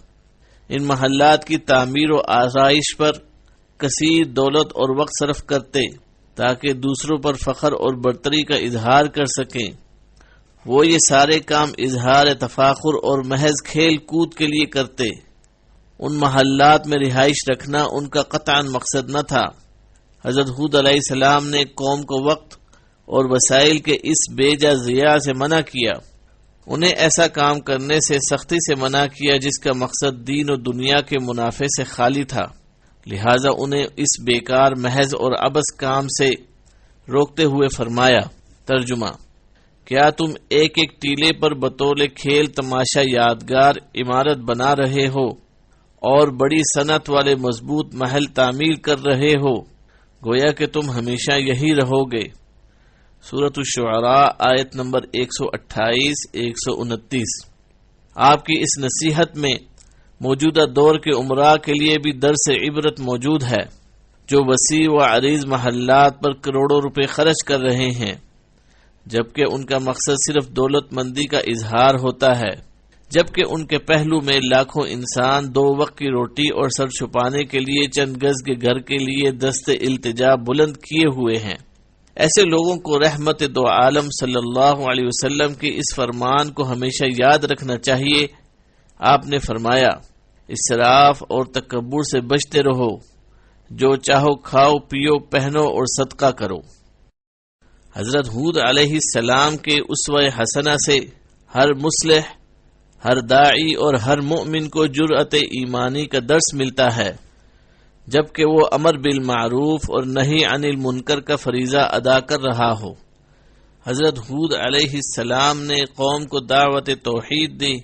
ان محلات کی تعمیر و آرائش پر کثیر دولت اور وقت صرف کرتے تاکہ دوسروں پر فخر اور برتری کا اظہار کر سکیں۔ وہ یہ سارے کام اظہار تفاخر اور محض کھیل کود کے لیے کرتے۔ ان محلات میں رہائش رکھنا ان کا قطعاً مقصد نہ تھا۔ حضرت ہود علیہ السلام نے قوم کو وقت اور وسائل کے اس بے جا ضیاع سے منع کیا، انہیں ایسا کام کرنے سے سختی سے منع کیا جس کا مقصد دین و دنیا کے منافع سے خالی تھا، لہذا انہیں اس بیکار محض اور عبث کام سے روکتے ہوئے فرمایا۔ ترجمہ: کیا تم ایک ایک ٹیلے پر بطور کھیل تماشا یادگار عمارت بنا رہے ہو اور بڑی صنعت والے مضبوط محل تعمیر کر رہے ہو، گویا کہ تم ہمیشہ یہی رہو گے۔ سورۃ الشعراء آیت نمبر 128-129۔ آپ کی اس نصیحت میں موجودہ دور کے عمراء کے لیے بھی درس عبرت موجود ہے، جو وسیع و عریض محلات پر کروڑوں روپے خرچ کر رہے ہیں، جبکہ ان کا مقصد صرف دولت مندی کا اظہار ہوتا ہے، جبکہ ان کے پہلو میں لاکھوں انسان 2 وقت کی روٹی اور سر چھپانے کے لیے چند گز کے گھر کے لیے دست التجا بلند کیے ہوئے ہیں۔ ایسے لوگوں کو رحمت دو عالم صلی اللہ علیہ وسلم کے اس فرمان کو ہمیشہ یاد رکھنا چاہیے۔ آپ نے فرمایا، اسراف اور تکبر سے بچتے رہو، جو چاہو کھاؤ پیو پہنو اور صدقہ کرو۔ حضرت ہود علیہ السلام کے اسوہ حسنہ سے ہر مصلح، ہر داعی اور ہر مومن کو جرأت ایمانی کا درس ملتا ہے، جبکہ وہ امر بالمعروف اور نہی عن المنکر کا فریضہ ادا کر رہا ہو۔ حضرت ہود علیہ السلام نے قوم کو دعوت توحید دی،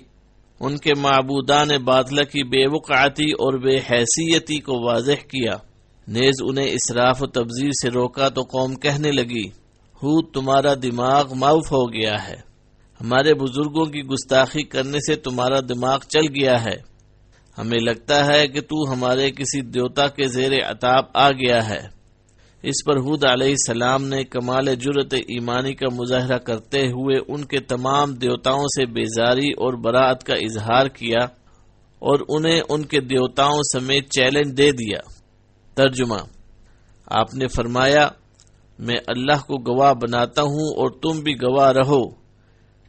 ان کے معبودان باطلہ کی بے وقعتی اور بے حیثیتی کو واضح کیا، نیز انہیں اسراف و تبذیر سے روکا تو قوم کہنے لگی، ہود تمہارا دماغ معاف ہو گیا ہے، ہمارے بزرگوں کی گستاخی کرنے سے تمہارا دماغ چل گیا ہے، ہمیں لگتا ہے کہ تو ہمارے کسی دیوتا کے زیر عتاب آ گیا ہے۔ اس پر ہود علیہ السلام نے کمال جرأت ایمانی کا مظاہرہ کرتے ہوئے ان کے تمام دیوتاؤں سے بیزاری اور براءت کا اظہار کیا اور انہیں ان کے دیوتاؤں سمیت چیلنج دے دیا۔ ترجمہ: آپ نے فرمایا، میں اللہ کو گواہ بناتا ہوں اور تم بھی گواہ رہو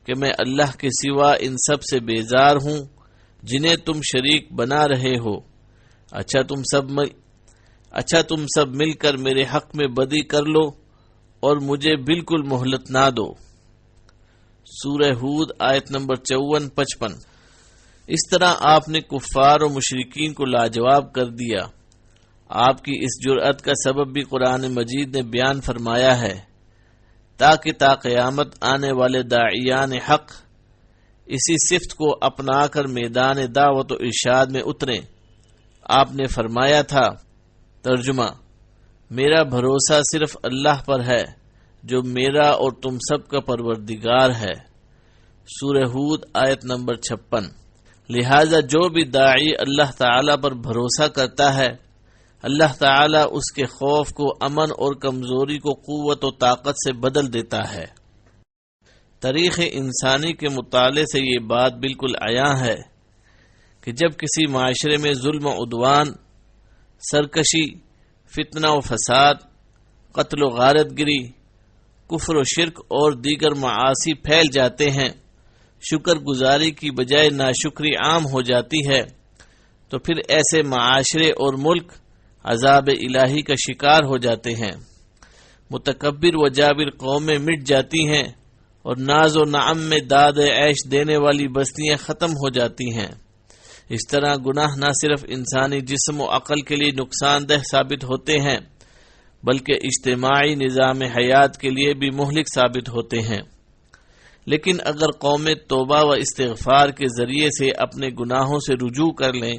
کہ میں اللہ کے سوا ان سب سے بیزار ہوں جنہیں تم شریک بنا رہے ہو۔ اچھا تم سب مل کر میرے حق میں بدی کر لو اور مجھے بالکل مہلت نہ دو۔ سورہ ہود آیت نمبر 54-55۔ اس طرح آپ نے کفار و مشرکین کو لاجواب کر دیا۔ آپ کی اس جرأت کا سبب بھی قرآن مجید نے بیان فرمایا ہے، تاکہ تا قیامت آنے والے داعیان حق اسی صفت کو اپنا کر میدان دعوت و ارشاد میں اتریں۔ آپ نے فرمایا تھا، ترجمہ: میرا بھروسہ صرف اللہ پر ہے جو میرا اور تم سب کا پروردگار ہے۔ سورہ ہود آیت نمبر 56۔ لہذا جو بھی داعی اللہ تعالی پر بھروسہ کرتا ہے، اللہ تعالی اس کے خوف کو امن اور کمزوری کو قوت و طاقت سے بدل دیتا ہے۔ تاریخ انسانی کے مطالعے سے یہ بات بالکل عیاں ہے کہ جب کسی معاشرے میں ظلم و عدوان، سرکشی، فتنہ و فساد، قتل و غارت گری، کفر و شرک اور دیگر معاصی پھیل جاتے ہیں، شکر گزاری کی بجائے ناشکری عام ہو جاتی ہے، تو پھر ایسے معاشرے اور ملک عذاب الہی کا شکار ہو جاتے ہیں۔ متکبر و جابر قومیں مٹ جاتی ہیں اور ناز و نعم میں داد عیش دینے والی بستیاں ختم ہو جاتی ہیں۔ اس طرح گناہ نہ صرف انسانی جسم و عقل کے لیے نقصان دہ ثابت ہوتے ہیں بلکہ اجتماعی نظام حیات کے لیے بھی مہلک ثابت ہوتے ہیں۔ لیکن اگر قومیں توبہ و استغفار کے ذریعے سے اپنے گناہوں سے رجوع کر لیں،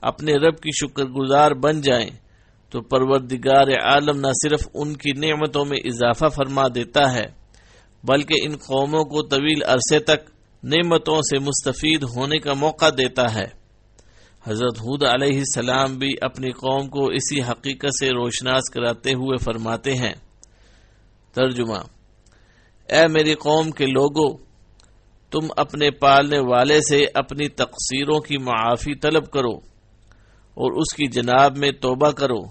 اپنے رب کی شکر گزار بن جائیں، تو پروردگار عالم نہ صرف ان کی نعمتوں میں اضافہ فرما دیتا ہے بلکہ ان قوموں کو طویل عرصے تک نعمتوں سے مستفید ہونے کا موقع دیتا ہے۔ حضرت ہود علیہ السلام بھی اپنی قوم کو اسی حقیقت سے روشناس کراتے ہوئے فرماتے ہیں، ترجمہ: اے میری قوم کے لوگو، تم اپنے پالنے والے سے اپنی تقصیروں کی معافی طلب کرو اور اس کی جناب میں توبہ کرو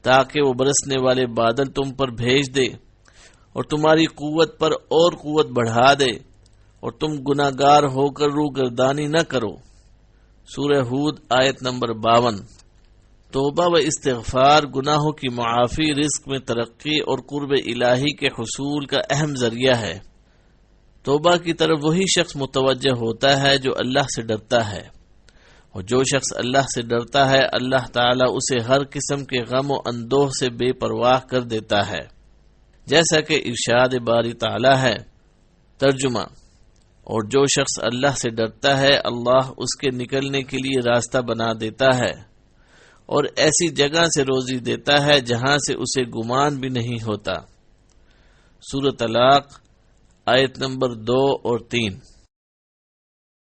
تاکہ وہ برسنے والے بادل تم پر بھیج دے اور تمہاری قوت پر اور قوت بڑھا دے اور تم گناہگار ہو کر روگردانی نہ کرو۔ سورہ ہود آیت نمبر 52۔ توبہ و استغفار گناہوں کی معافی، رزق میں ترقی اور قرب الہی کے حصول کا اہم ذریعہ ہے۔ توبہ کی طرف وہی شخص متوجہ ہوتا ہے جو اللہ سے ڈرتا ہے، اور جو شخص اللہ سے ڈرتا ہے اللہ تعالیٰ اسے ہر قسم کے غم و اندوہ سے بے پرواہ کر دیتا ہے، جیسا کہ ارشاد باری تعالیٰ ہے، ترجمہ: اور جو شخص اللہ سے ڈرتا ہے اللہ اس کے نکلنے کے لیے راستہ بنا دیتا ہے اور ایسی جگہ سے روزی دیتا ہے جہاں سے اسے گمان بھی نہیں ہوتا۔ سورۃ طلاق آیت نمبر 2 اور 3۔